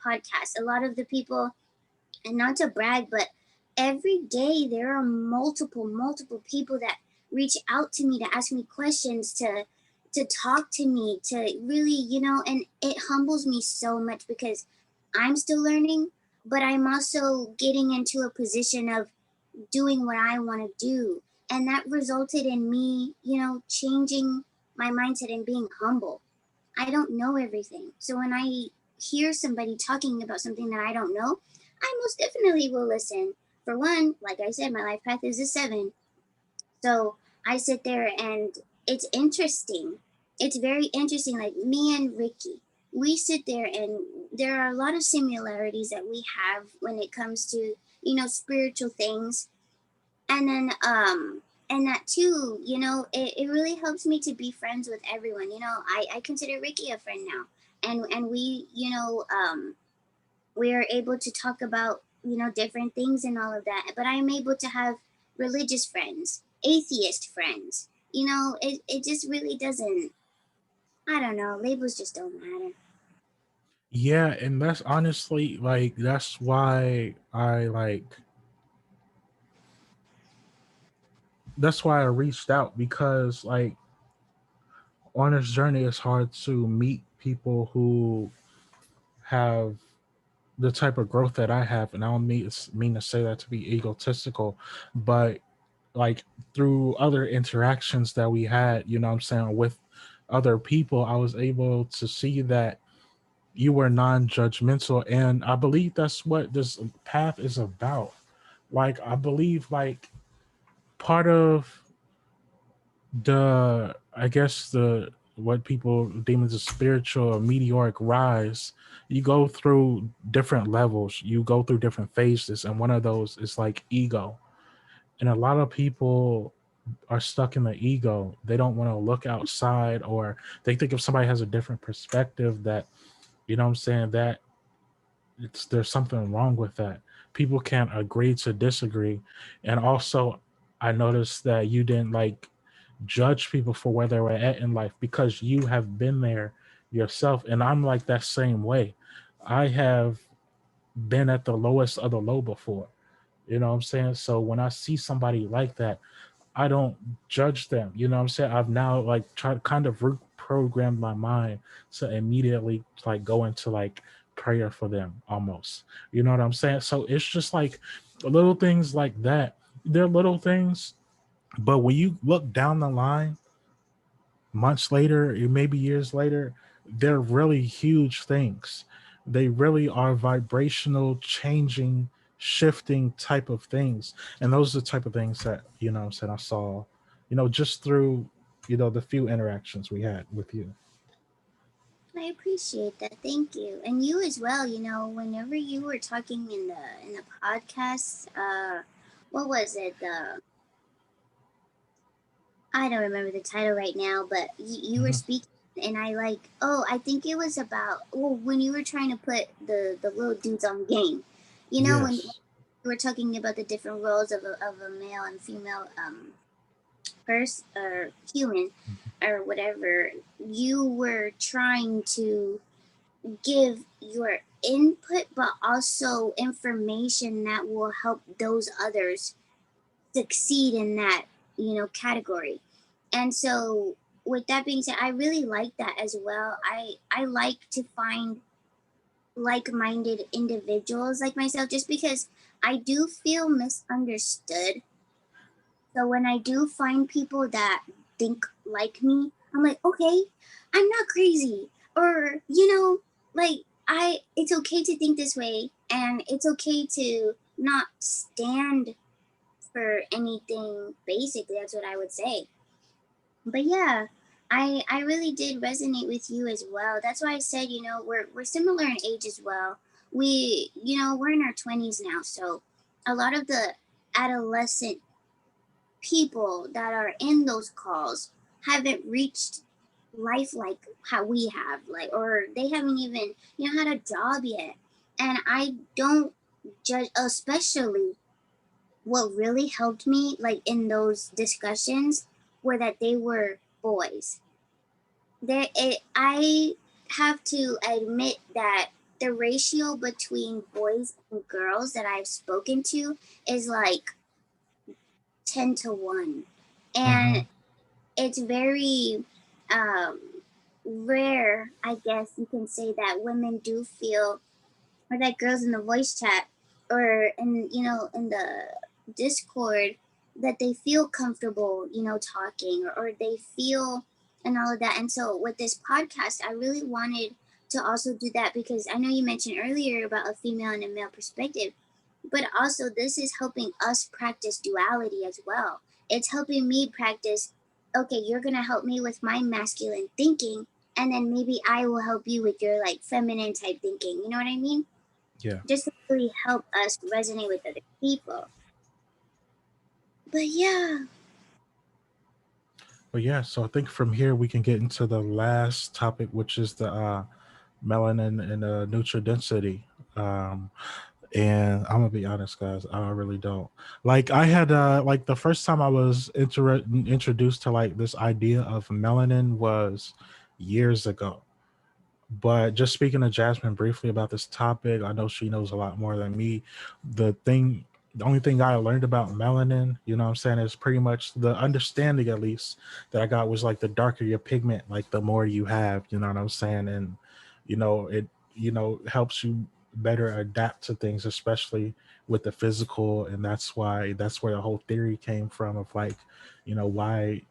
Speaker 1: podcast. A lot of the people, and not to brag, but every day there are multiple people that reach out to me to ask me questions, to talk to me, to really, and it humbles me so much because I'm still learning, but I'm also getting into a position of doing what I want to do. And that resulted in me, changing my mindset and being humble. I don't know everything. So when I hear somebody talking about something that I don't know, I most definitely will listen. For one, like I said, my life path is a 7. So I sit there and it's interesting. It's very interesting. Like me and Ricky, we sit there and there are a lot of similarities that we have when it comes to, spiritual things. And that too, it really helps me to be friends with everyone. I consider Ricky a friend now. And we, we are able to talk about, different things and all of that. But I'm able to have religious friends, atheist friends. It just really doesn't, I don't know, labels just don't matter.
Speaker 2: Yeah, and that's honestly like that's why I reached out, because like on this journey it's hard to meet people who have the type of growth that I have, and I don't mean to say that to be egotistical, but like through other interactions that we had, what I'm saying, with other people, I was able to see that you were non-judgmental, and I believe that's what this path is about. Like I believe like part of the, I guess, the what people deem as a spiritual or meteoric rise, you go through different levels, you go through different phases, and one of those is like ego. And a lot of people are stuck in the ego. They don't want to look outside, or they think if somebody has a different perspective that, what I'm saying, that there's something wrong with that. People can't agree to disagree. And also I noticed that you didn't like judge people for where they were at in life, because you have been there yourself. And I'm like that same way. I have been at the lowest of the low before. What I'm saying? So when I see somebody like that, I don't judge them. What I'm saying? I've now like tried kind of reprogrammed my mind to immediately like go into like prayer for them almost. You know what I'm saying? So it's just like little things like that. They're little things, but when you look down the line, months later, or maybe years later, they're really huge things. They really are vibrational, changing, shifting type of things. And those are the type of things that, I'm saying, I saw, just through, the few interactions we had with you.
Speaker 1: I appreciate that. Thank you. And you as well, whenever you were talking in the podcast, what was it? The I don't remember the title right now, but you were
Speaker 2: Hmm.
Speaker 1: speaking, and I like, oh, I think it was about, well, when you were trying to put the little dudes on game, when you
Speaker 2: Yes.
Speaker 1: were talking about the different roles of a male and female person or human or whatever, you were trying to give your input, but also information that will help those others succeed in that category. And so with that being said, I really like that as well. I like to find like-minded individuals like myself, just because I do feel misunderstood. So when I do find people that think like me, I'm like, okay, I'm not crazy. Or, like, I it's okay to think this way, and it's okay to not stand for anything. Basically, that's what I would say. But yeah, I really did resonate with you as well. That's why I said, we're similar in age as well. We, we're in our 20s now, so a lot of the adolescent people that are in those calls haven't reached life like how we have, like, or they haven't even, had a job yet. And I don't judge, especially what really helped me, like, in those discussions, were that they were boys. I have to admit that the ratio between boys and girls that I've spoken to is like 10 to 1.
Speaker 2: Hmm.
Speaker 1: And it's very um, rare, I guess you can say, that women do feel, or that girls in the voice chat or in the Discord, that they feel comfortable, talking, or they feel and all of that. And so with this podcast, I really wanted to also do that, because I know you mentioned earlier about a female and a male perspective, but also this is helping us practice duality as well. it's helping me practice. Okay, you're gonna help me with my masculine thinking, and then maybe I will help you with your like feminine type thinking. You know what I mean?
Speaker 2: Yeah.
Speaker 1: Just to really help us resonate with other people. But yeah.
Speaker 2: But yeah, so I think from here we can get into the last topic, which is the melanin and neutral density. Um, and I'm gonna be honest, guys, I really don't like. I had like the first time I was introduced to like this idea of melanin was years ago. But just speaking to Jasmine briefly about this topic, I know she knows a lot more than me. The only thing I learned about melanin, you know what I'm saying, is pretty much the understanding at least that I got was like the darker your pigment, like the more you have, you know what I'm saying? And, it, helps you better adapt to things, especially with the physical. And that's where the whole theory came from of like, why,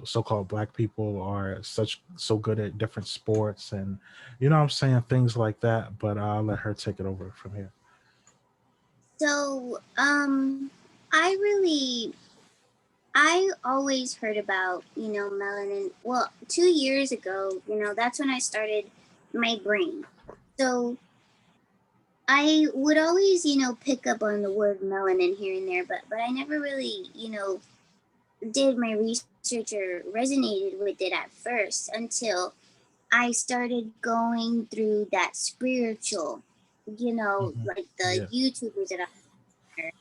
Speaker 2: so-called black people are so good at different sports and I'm saying, things like that, but I'll let her take it over from here.
Speaker 1: So, I always heard about, melanin. Well, 2 years ago, that's when I started my brain. So I would always, pick up on the word melanin here and there, but I never really, did my research or resonated with it at first until I started going through that spiritual, like the
Speaker 2: Yeah.
Speaker 1: YouTubers that are.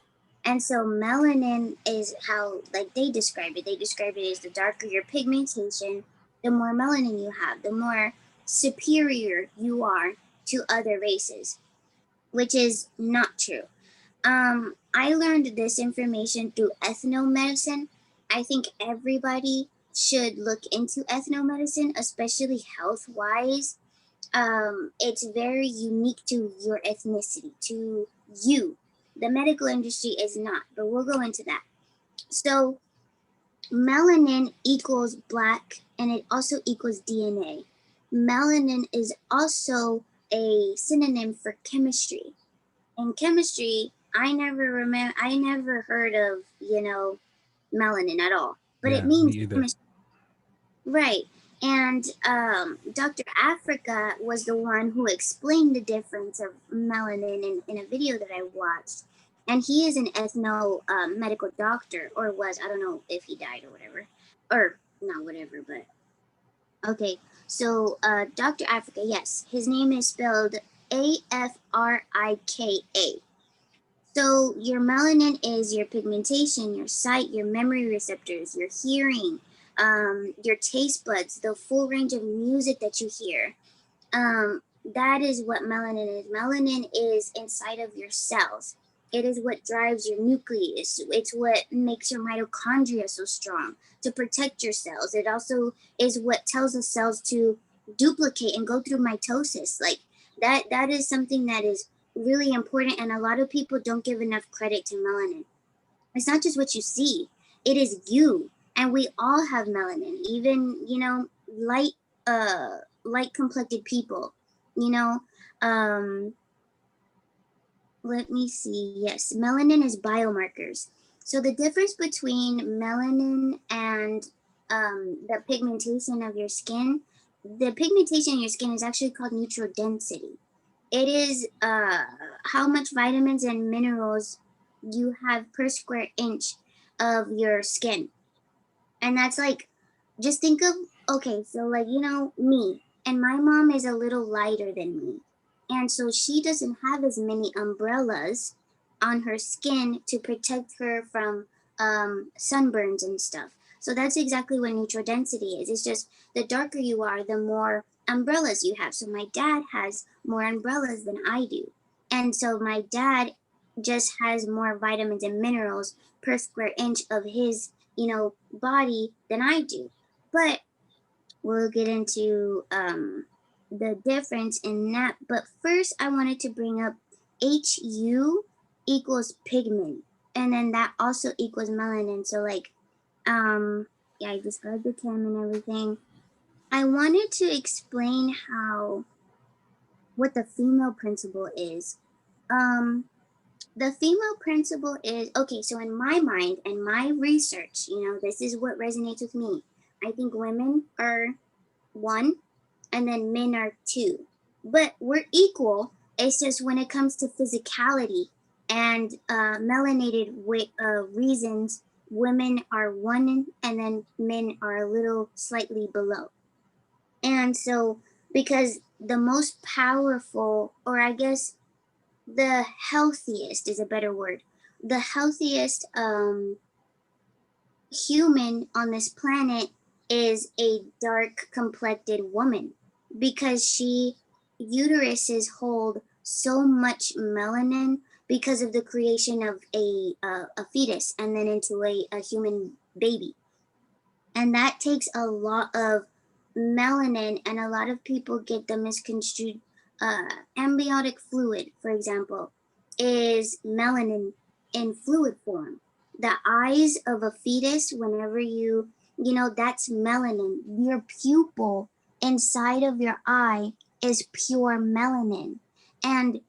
Speaker 1: And so melanin is how like they describe it. They describe it as the darker your pigmentation, the more melanin you have, the more superior you are to other races, which is not true. I learned this information through ethnomedicine. I think everybody should look into ethnomedicine, especially health wise. It's very unique to your ethnicity, to you. The medical industry is not, but we'll go into that. So, melanin equals black and it also equals DNA. Melanin is also a synonym for chemistry. In chemistry, I never heard of, melanin at all, but it
Speaker 2: Yeah, me
Speaker 1: means
Speaker 2: either.
Speaker 1: chemistry. Right. And Dr. Africa was the one who explained the difference of melanin in a video that I watched. And he is an ethno medical doctor, or was, I don't know if he died or whatever. Or not whatever, but okay. So Dr. Africa, yes, his name is spelled Afrika. So your melanin is your pigmentation, your sight, your memory receptors, your hearing, your taste buds, the full range of music that you hear. That is what melanin is. Melanin is inside of your cells. It is what drives your nucleus. It's what makes your mitochondria so strong to protect your cells. It also is what tells the cells to duplicate and go through mitosis. Like that is something that is really important, and a lot of people don't give enough credit to melanin. It's not just what you see, it is you. And we all have melanin, even, light light complected people, you know. Um let me see. Yes, melanin is biomarkers. So the difference between melanin and the pigmentation of your skin, the pigmentation in your skin is actually called neutral density. It is how much vitamins and minerals you have per square inch of your skin. And that's like, just think of, okay, so like, me, and my mom is a little lighter than me. And so she doesn't have as many umbrellas on her skin to protect her from sunburns and stuff. So that's exactly what neutral density is. It's just the darker you are, the more umbrellas you have. So my dad has more umbrellas than I do. And so my dad just has more vitamins and minerals per square inch of his, body than I do. But we'll get into the difference in that. But first, I wanted to bring up HU equals pigment, and then that also equals melanin. So, like, yeah, I described the chem and everything. I wanted to explain what the female principle is. Um, the female principle is okay. So in my mind and my research, this is what resonates with me. I think women are one, and then men are two, but we're equal. It's just when it comes to physicality and melanated reasons, women are one, and then men are a little slightly below. And so, because the most powerful, or I guess the healthiest is a better word, the healthiest human on this planet is a dark complected woman, because uteruses hold so much melanin because of the creation of a fetus and then into a human baby. And that takes a lot of melanin, and a lot of people get the misconstrued. Amniotic fluid, for example, is melanin in fluid form. The eyes of a fetus, whenever that's melanin. Your pupil inside of your eye is pure melanin. And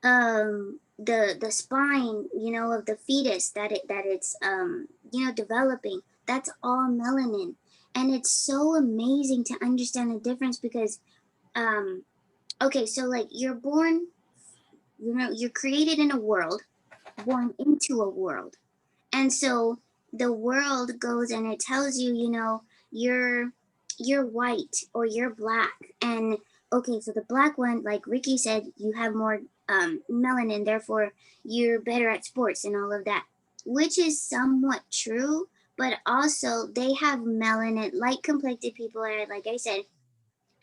Speaker 1: the spine, of the fetus that it's developing, that's all melanin. And it's so amazing to understand the difference, because okay, so like you're born, you're created in a world, born into a world. And so the world goes and it tells you, you're white or you're black. And okay, so the black one, like Ricky said, you have more melanin, therefore you're better at sports and all of that, which is somewhat true. But also they have melanin, light complected people are, like I said,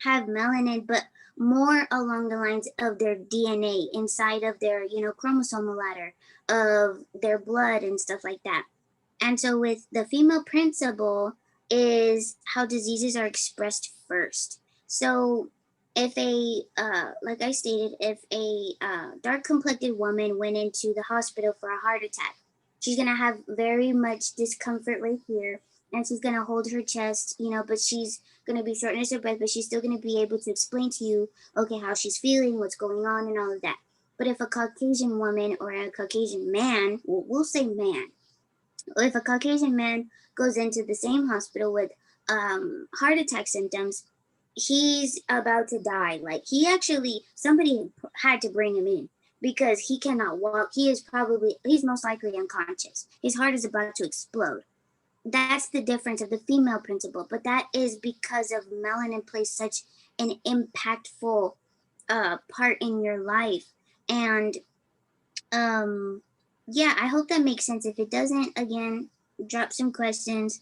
Speaker 1: have melanin, but more along the lines of their DNA inside of their, chromosomal ladder of their blood and stuff like that. And so with the female principle is how diseases are expressed first. So if like I stated, if a dark complected woman went into the hospital for a heart attack, she's going to have very much discomfort right here. And she's going to hold her chest, but she's going to be shortness of breath, but she's still going to be able to explain to you, okay, how she's feeling, what's going on, and all of that. But if a Caucasian woman or a Caucasian man, we'll say man, if a Caucasian man goes into the same hospital with heart attack symptoms, he's about to die. Like somebody had to bring him in because he cannot walk. He's most likely unconscious. His heart is about to explode. That's the difference of the female principle, but that is because of melanin plays such an impactful part in your life. And yeah, I hope that makes sense. If it doesn't, again, drop some questions.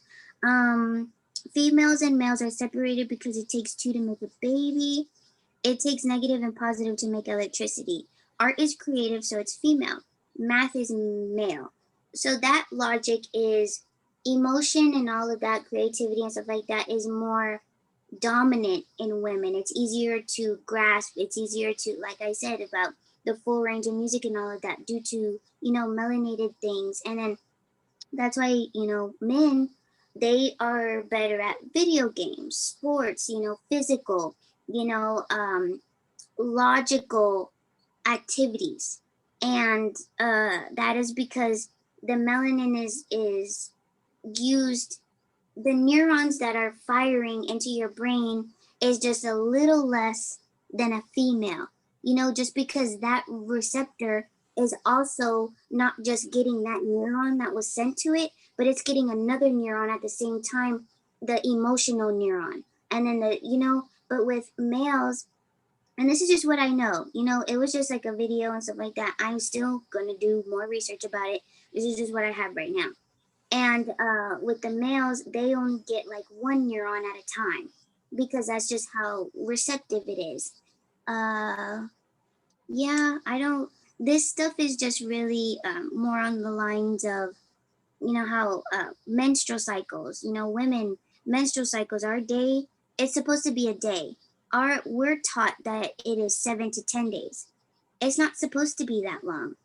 Speaker 1: Females and males are separated because it takes two to make a baby. It takes negative and positive to make electricity. Art is creative, so it's female. Math is male. So that logic is emotion and all of that, creativity and stuff like that is more dominant in women. It's easier to grasp. It's easier to, like I said, about the full range of music and all of that due to, melanated things. And then that's why, men, they are better at video games, sports, physical, logical activities. And that is because the melanin is used, the neurons that are firing into your brain is just a little less than a female, just because that receptor is also not just getting that neuron that was sent to it, but it's getting another neuron at the same time, the emotional neuron. And then but with males, and this is just what I know, it was just like a video and stuff like that. I'm still going to do more research about it. This is just what I have right now. And with the males, they only get like one neuron at a time because that's just how receptive it is. Yeah, this stuff is just really more on the lines of, how menstrual cycles, women, menstrual cycles, our day, it's supposed to be a day. We're taught that it is 7 to 10 days. It's not supposed to be that long.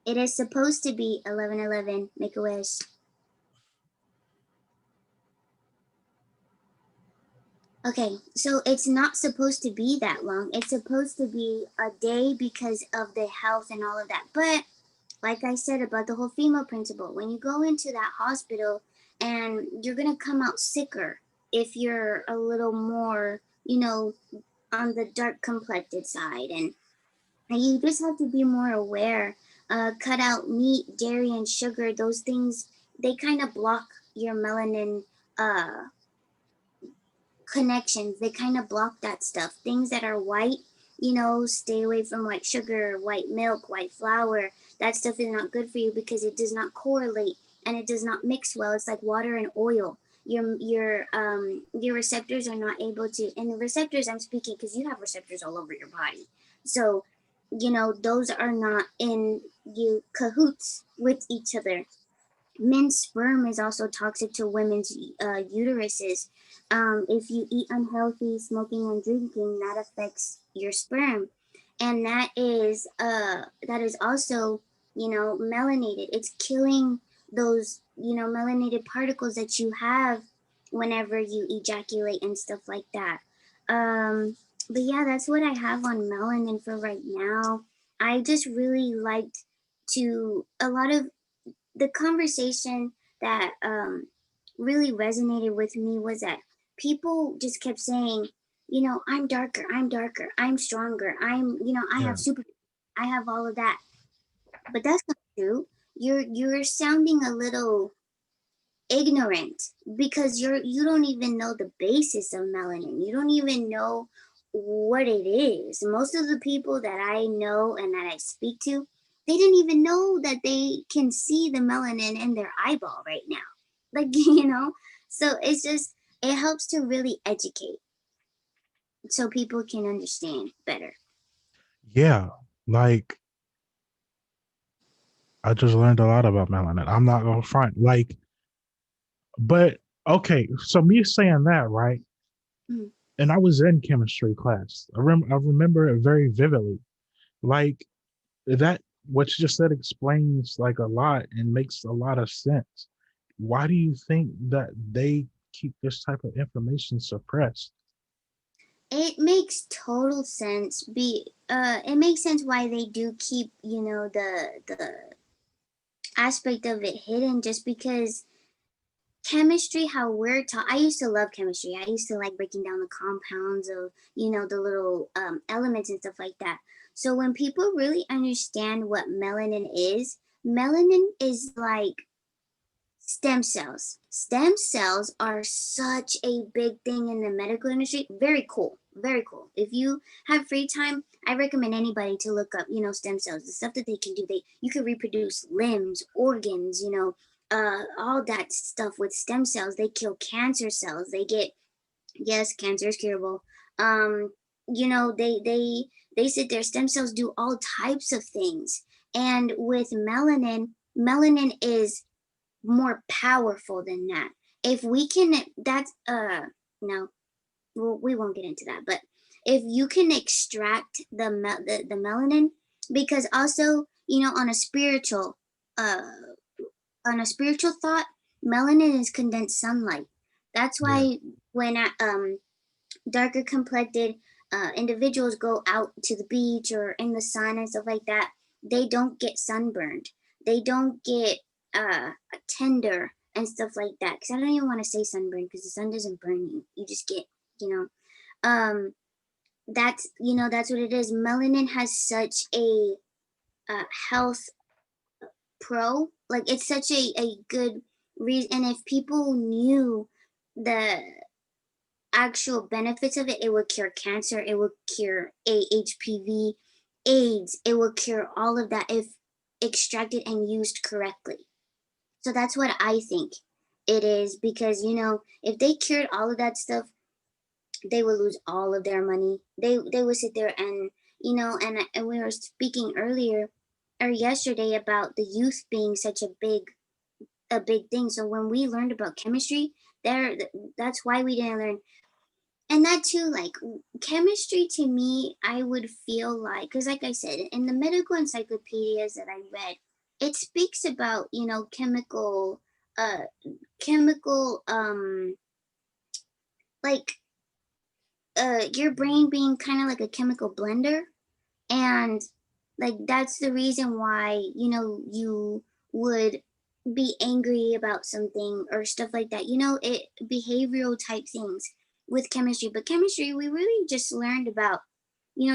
Speaker 1: It is supposed to be 11/11, make a wish. Okay, so it's not supposed to be that long. It's supposed to be a day because of the health and all of that. But like I said about the whole female principle, when you go into that hospital and you're gonna come out sicker if you're a little more, on the dark complected side, and you just have to be more aware. Cut out meat, dairy, and sugar. Those things, they kind of block your melanin uh, connections. They kind of block that stuff. Things that are white, stay away from white sugar, white milk, white flour. That stuff is not good for you because it does not correlate and it does not mix well. It's like water and oil. Your receptors are not able to, and the receptors I'm speaking because you have receptors all over your body. So, those are not in you cahoots with each other. Men's sperm is also toxic to women's uteruses. If you eat unhealthy, smoking and drinking, that affects your sperm, and that is also melanated. It's killing those melanated particles that you have whenever you ejaculate and stuff like that. But yeah, that's what I have on melanin for right now. I just really liked to a lot of the conversation that really resonated with me was that people just kept saying, I'm darker, I'm stronger, I
Speaker 2: Yeah.
Speaker 1: have super, I have all of that, but that's not true. You're sounding a little ignorant because you don't even know the basis of melanin. You don't even know what it is. Most of the people that I know and that I speak to, they didn't even know that they can see the melanin in their eyeball right now. Like, so it's just, it helps to really educate so people can understand better.
Speaker 2: Yeah. Like I just learned a lot about melanin. I'm not gonna front. Like, but okay, so me saying that, right?
Speaker 1: Mm.
Speaker 2: And I was in chemistry class. I remember it very vividly. Like that what you just said explains like a lot and makes a lot of sense. Why do you think that they keep this type of information suppressed?
Speaker 1: It makes total sense. It makes sense why they do keep, the aspect of it hidden, just because chemistry, how we're taught. I used to love chemistry. I used to like breaking down the compounds of, the little elements and stuff like that. So when people really understand what melanin is like stem cells. Stem cells are such a big thing in the medical industry. Very cool. Very cool. If you have free time, I recommend anybody to look up, stem cells, the stuff that they can do. You can reproduce limbs, organs, all that stuff with stem cells. They kill cancer cells. Yes, cancer is curable. Um, they sit there, stem cells do all types of things. And with melanin is more powerful than that. If we can, that's no, we won't get into that. But if you can extract the melanin, because also uh on a spiritual thought, melanin is condensed sunlight. That's
Speaker 2: Yeah.
Speaker 1: why when darker complected individuals go out to the beach or in the sun and stuff like that, they don't get sunburned. They don't get tender and stuff like that. Because I don't even want to say sunburn because the sun doesn't burn you. You just get, you um, that's what it is. Melanin has such a health pro. Like it's such a good reason. And if people knew the actual benefits of it, it would cure cancer, it would cure HPV, AIDS, it will cure all of that if extracted and used correctly. So that's what I think it is, because if they cured all of that stuff, they would lose all of their money. They would sit there and and we were speaking earlier or yesterday about the youth being such a big thing. So when we learned about chemistry, there that's why we didn't learn. And that too, like chemistry to me, I would feel like, because like I said, in the medical encyclopedias that I read, it speaks about uh chemical like your brain being kind of like a chemical blender. And Like that's the reason why, you would be angry about something or stuff like that. It behavioral type things with chemistry. But chemistry, we really just learned about,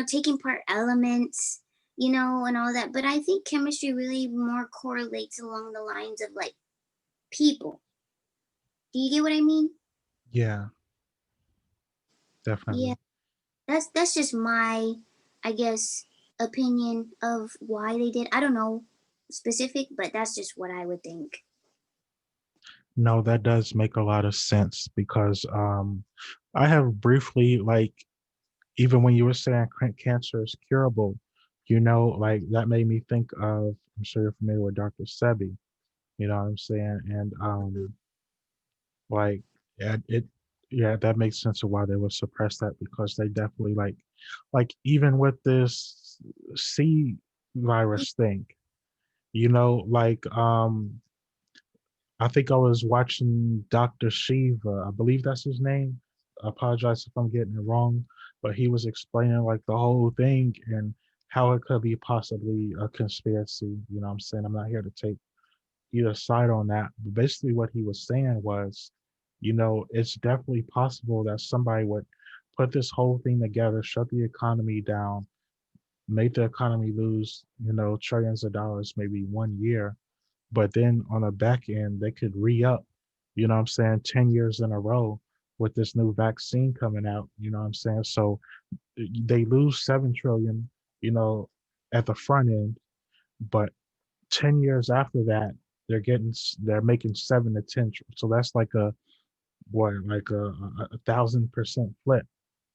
Speaker 1: taking part elements, and all that. But I think chemistry really more correlates along the lines of like people. Do you get what I mean?
Speaker 2: Yeah,
Speaker 1: Yeah.
Speaker 2: definitely.
Speaker 1: That's just my, I guess, opinion of why they did. I don't know specific, but that's just what I would think.
Speaker 2: No, that does make a lot of sense because I have briefly, like, even when you were saying cancer is curable, like that made me think of, I'm sure you're familiar with Dr. Sebi, you know what I'm saying? And like, yeah, yeah, that makes sense of why they would suppress that because they definitely like even with this C virus thing, like I think I was watching Dr. Shiva. I believe that's his name. I apologize if I'm getting it wrong, but he was explaining like the whole thing and how it could be possibly a conspiracy. You know what I'm saying? I'm not here to take either side on that. But basically what he was saying was, it's definitely possible that somebody would put this whole thing together, shut the economy down, make the economy lose, trillions of dollars maybe 1 year, but then on the back end, they could re up, 10 years in a row with this new vaccine coming out, you know what I'm saying? So they lose 7 trillion, you know, at the front end, but 10 years after that, they're making 7 to 10. So that's like like a 1,000% flip.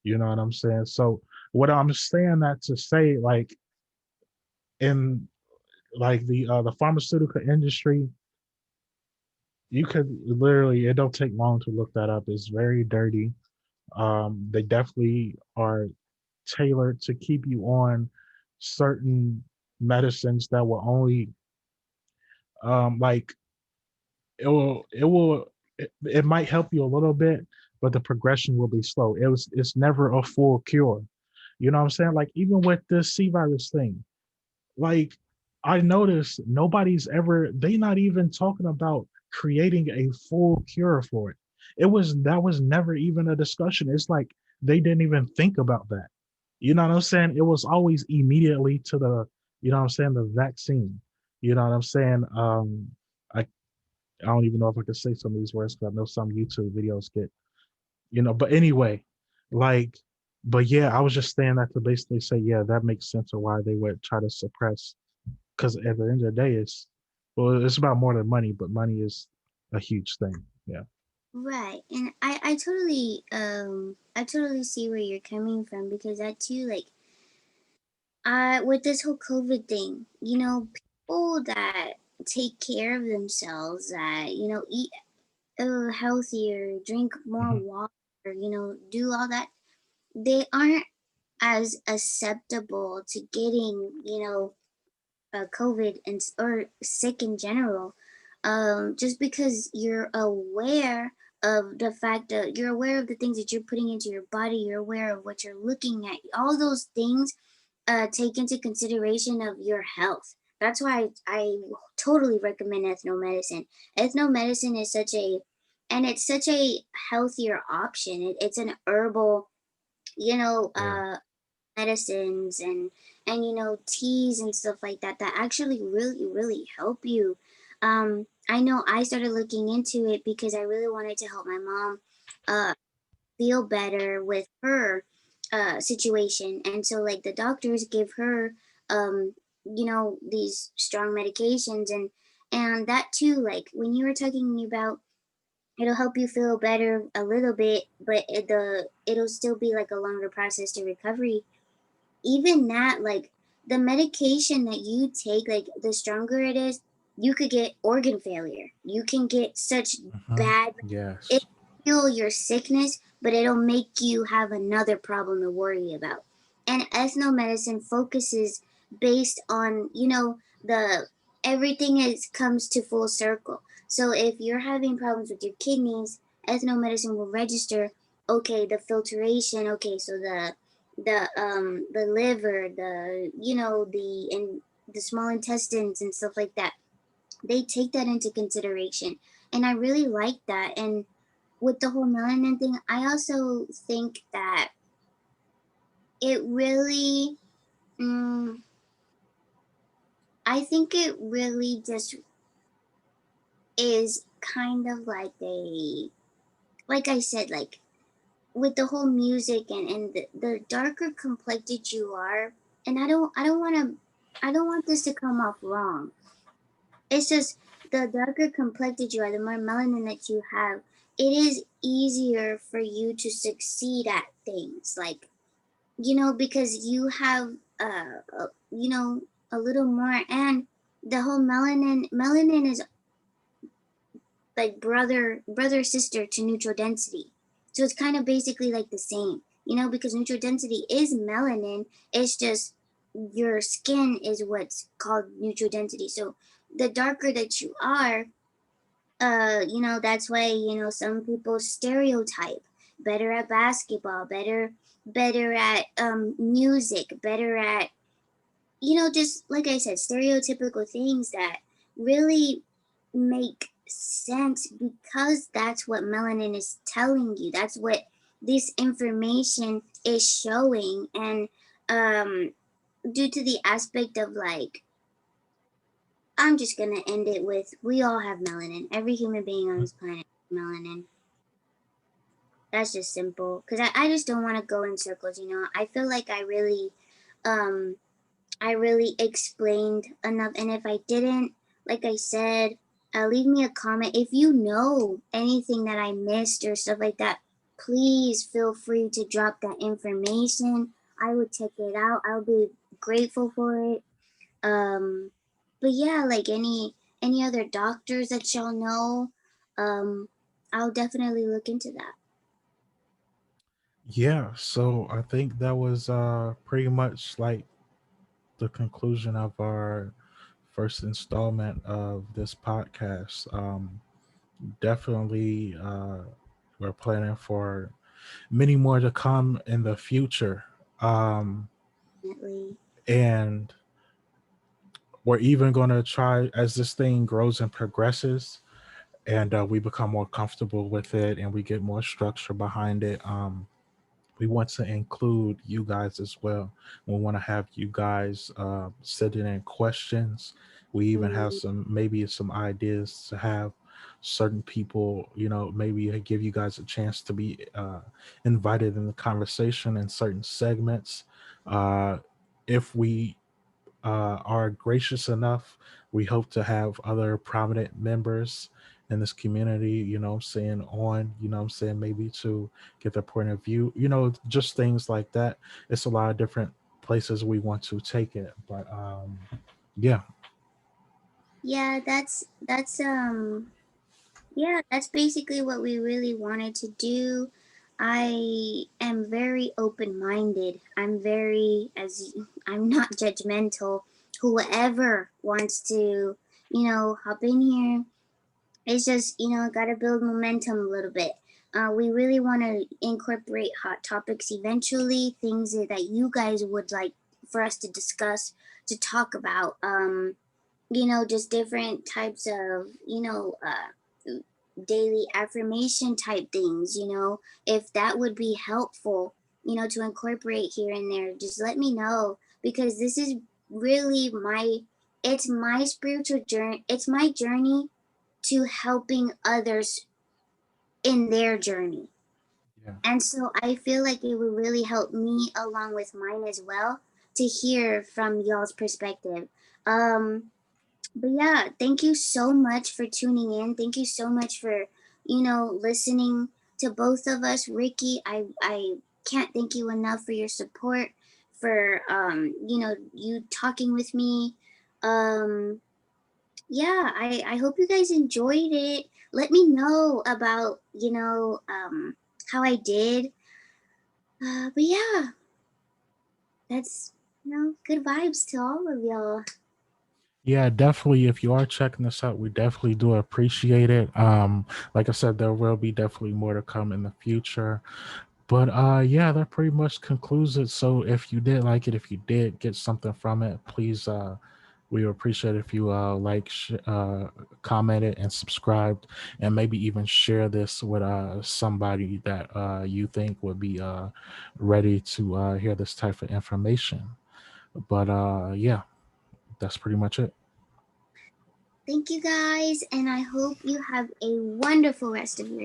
Speaker 2: You know what I'm saying? So what I'm saying that to say, like in like the pharmaceutical industry, you could literally, it don't take long to look that up. It's very dirty. They definitely are tailored to keep you on certain medicines that will only like it might help you a little bit, but the progression will be slow. It's never a full cure. You know what I'm saying? Like even with this C virus thing, like I noticed they not even talking about creating a full cure for it. That was never even a discussion. It's like they didn't even think about that. You know what I'm saying? It was always immediately to you know what I'm saying, the vaccine. You know what I'm saying? I I don't even know if I can say some of these words because I know some YouTube videos get, but anyway, like, but yeah, I was just saying that to basically say, yeah, that makes sense of why they would try to suppress. Because at the end of the day, well, it's about more than money, but money is a huge thing. Yeah.
Speaker 1: Right. And I totally see where you're coming from because that too, like, with this whole COVID thing, people that take care of themselves, that, eat healthier, drink more
Speaker 2: Hmm.
Speaker 1: water, do all that, they aren't as acceptable to getting, COVID or sick in general, just because you're aware of the fact that you're aware of the things that you're putting into your body, you're aware of what you're looking at, all those things take into consideration of your health. That's why I totally recommend ethnomedicine. Ethnomedicine is it's such a healthier option. It's an herbal, you know,
Speaker 2: Yeah.
Speaker 1: uh, medicines and teas and stuff like that that actually really help you. I know I started looking into it because I really wanted to help my mom uh feel better with her situation, and so like the doctors give her um these strong medications, and that too, like when you were talking about it'll help you feel better a little bit, but it'll still be like a longer process to recovery. Even that, like the medication that you take, like the stronger it is, you could get organ failure. You can get such
Speaker 3: Hmm.
Speaker 1: bad, it
Speaker 3: Yes.
Speaker 1: heal your sickness, but it'll make you have another problem to worry about. And ethnomedicine focuses based on, the everything is comes to full circle. So if you're having problems with your kidneys, ethnomedicine will register, okay, the filtration, okay, so the liver, the small intestines and stuff like that. They take that into consideration, and I really like that. And with the whole melanin thing, I also think that it really, mm, I think it really just is kind of like I said, like with the whole music and the darker complected you are, and I don't want this to come off wrong. It's just the darker complected you are, the more melanin that you have, it is easier for you to succeed at things. Like, because you have, you know, a little more. And the whole melanin is like brother sister to neutral density. So it's kind of basically like the same, because neutral density is melanin. It's just your skin is what's called neutral density. So the darker that you are, that's why, some people stereotype better at basketball, better at music, better at, just like I said, stereotypical things that really make sense, because that's what melanin is telling you. That's what this information is showing. And um due to the aspect of, like, I'm just gonna end it with, we all have melanin. Every human being on this planet has melanin. That's just simple. Because I just don't want to go in circles. I feel like um I really explained enough. And if I didn't, like I said, leave me a comment. If you know anything that I missed or stuff like that, please feel free to drop that information. I would check it out. I'll be grateful for it. Um, but yeah, like any other doctors that y'all know, um, I'll definitely look into that.
Speaker 2: Yeah, so I think that was pretty much like the conclusion of our first installment of this podcast. Definitely, we're planning for many more to come in the future.
Speaker 1: Definitely.
Speaker 2: And we're even going to try, as this thing grows and progresses, and we become more comfortable with it and we get more structure behind it. We want to include you guys as well. We want to have you guys sending in questions. We even have
Speaker 1: Mm,
Speaker 2: some ideas to have certain people, maybe give you guys a chance to be invited in the conversation in certain segments. Uh, if we are gracious enough, we hope to have other prominent members in this community, saying on, saying maybe to get their point of view, just things like that. It's a lot of different places we want to take it. But yeah.
Speaker 1: yeah, that's basically what we really wanted to do. I am very open minded. I'm not judgmental. Whoever wants to, hop in here, it's just, got to build momentum a little bit. We really want to incorporate hot topics eventually, things that you guys would like for us to discuss, to talk about. Just different types of, daily affirmation type things, if that would be helpful, to incorporate here and there, just let me know, because this is really it's my spiritual journey. It's my journey to helping others in their journey.
Speaker 2: Yeah.
Speaker 1: And so I feel like it would really help me along with mine as well, to hear from y'all's perspective. Um, but yeah, thank you so much for tuning in. Thank you so much for, listening to both of us. Ricky, I can't thank you enough for your support, for you talking with me. Um yeah, I hope you guys enjoyed it. Let me know about, how I did. But yeah, that's, good vibes to all of y'all.
Speaker 2: Yeah, definitely. If you are checking this out, we definitely do appreciate it. Like I said, there will be definitely more to come in the future. But yeah, that pretty much concludes it. So if you did like it, if you did get something from it, please we would appreciate if you commented and subscribed, and maybe even share this with somebody that you think would be ready to hear this type of information. But yeah, that's pretty much it.
Speaker 1: Thank you guys, and I hope you have a wonderful rest of your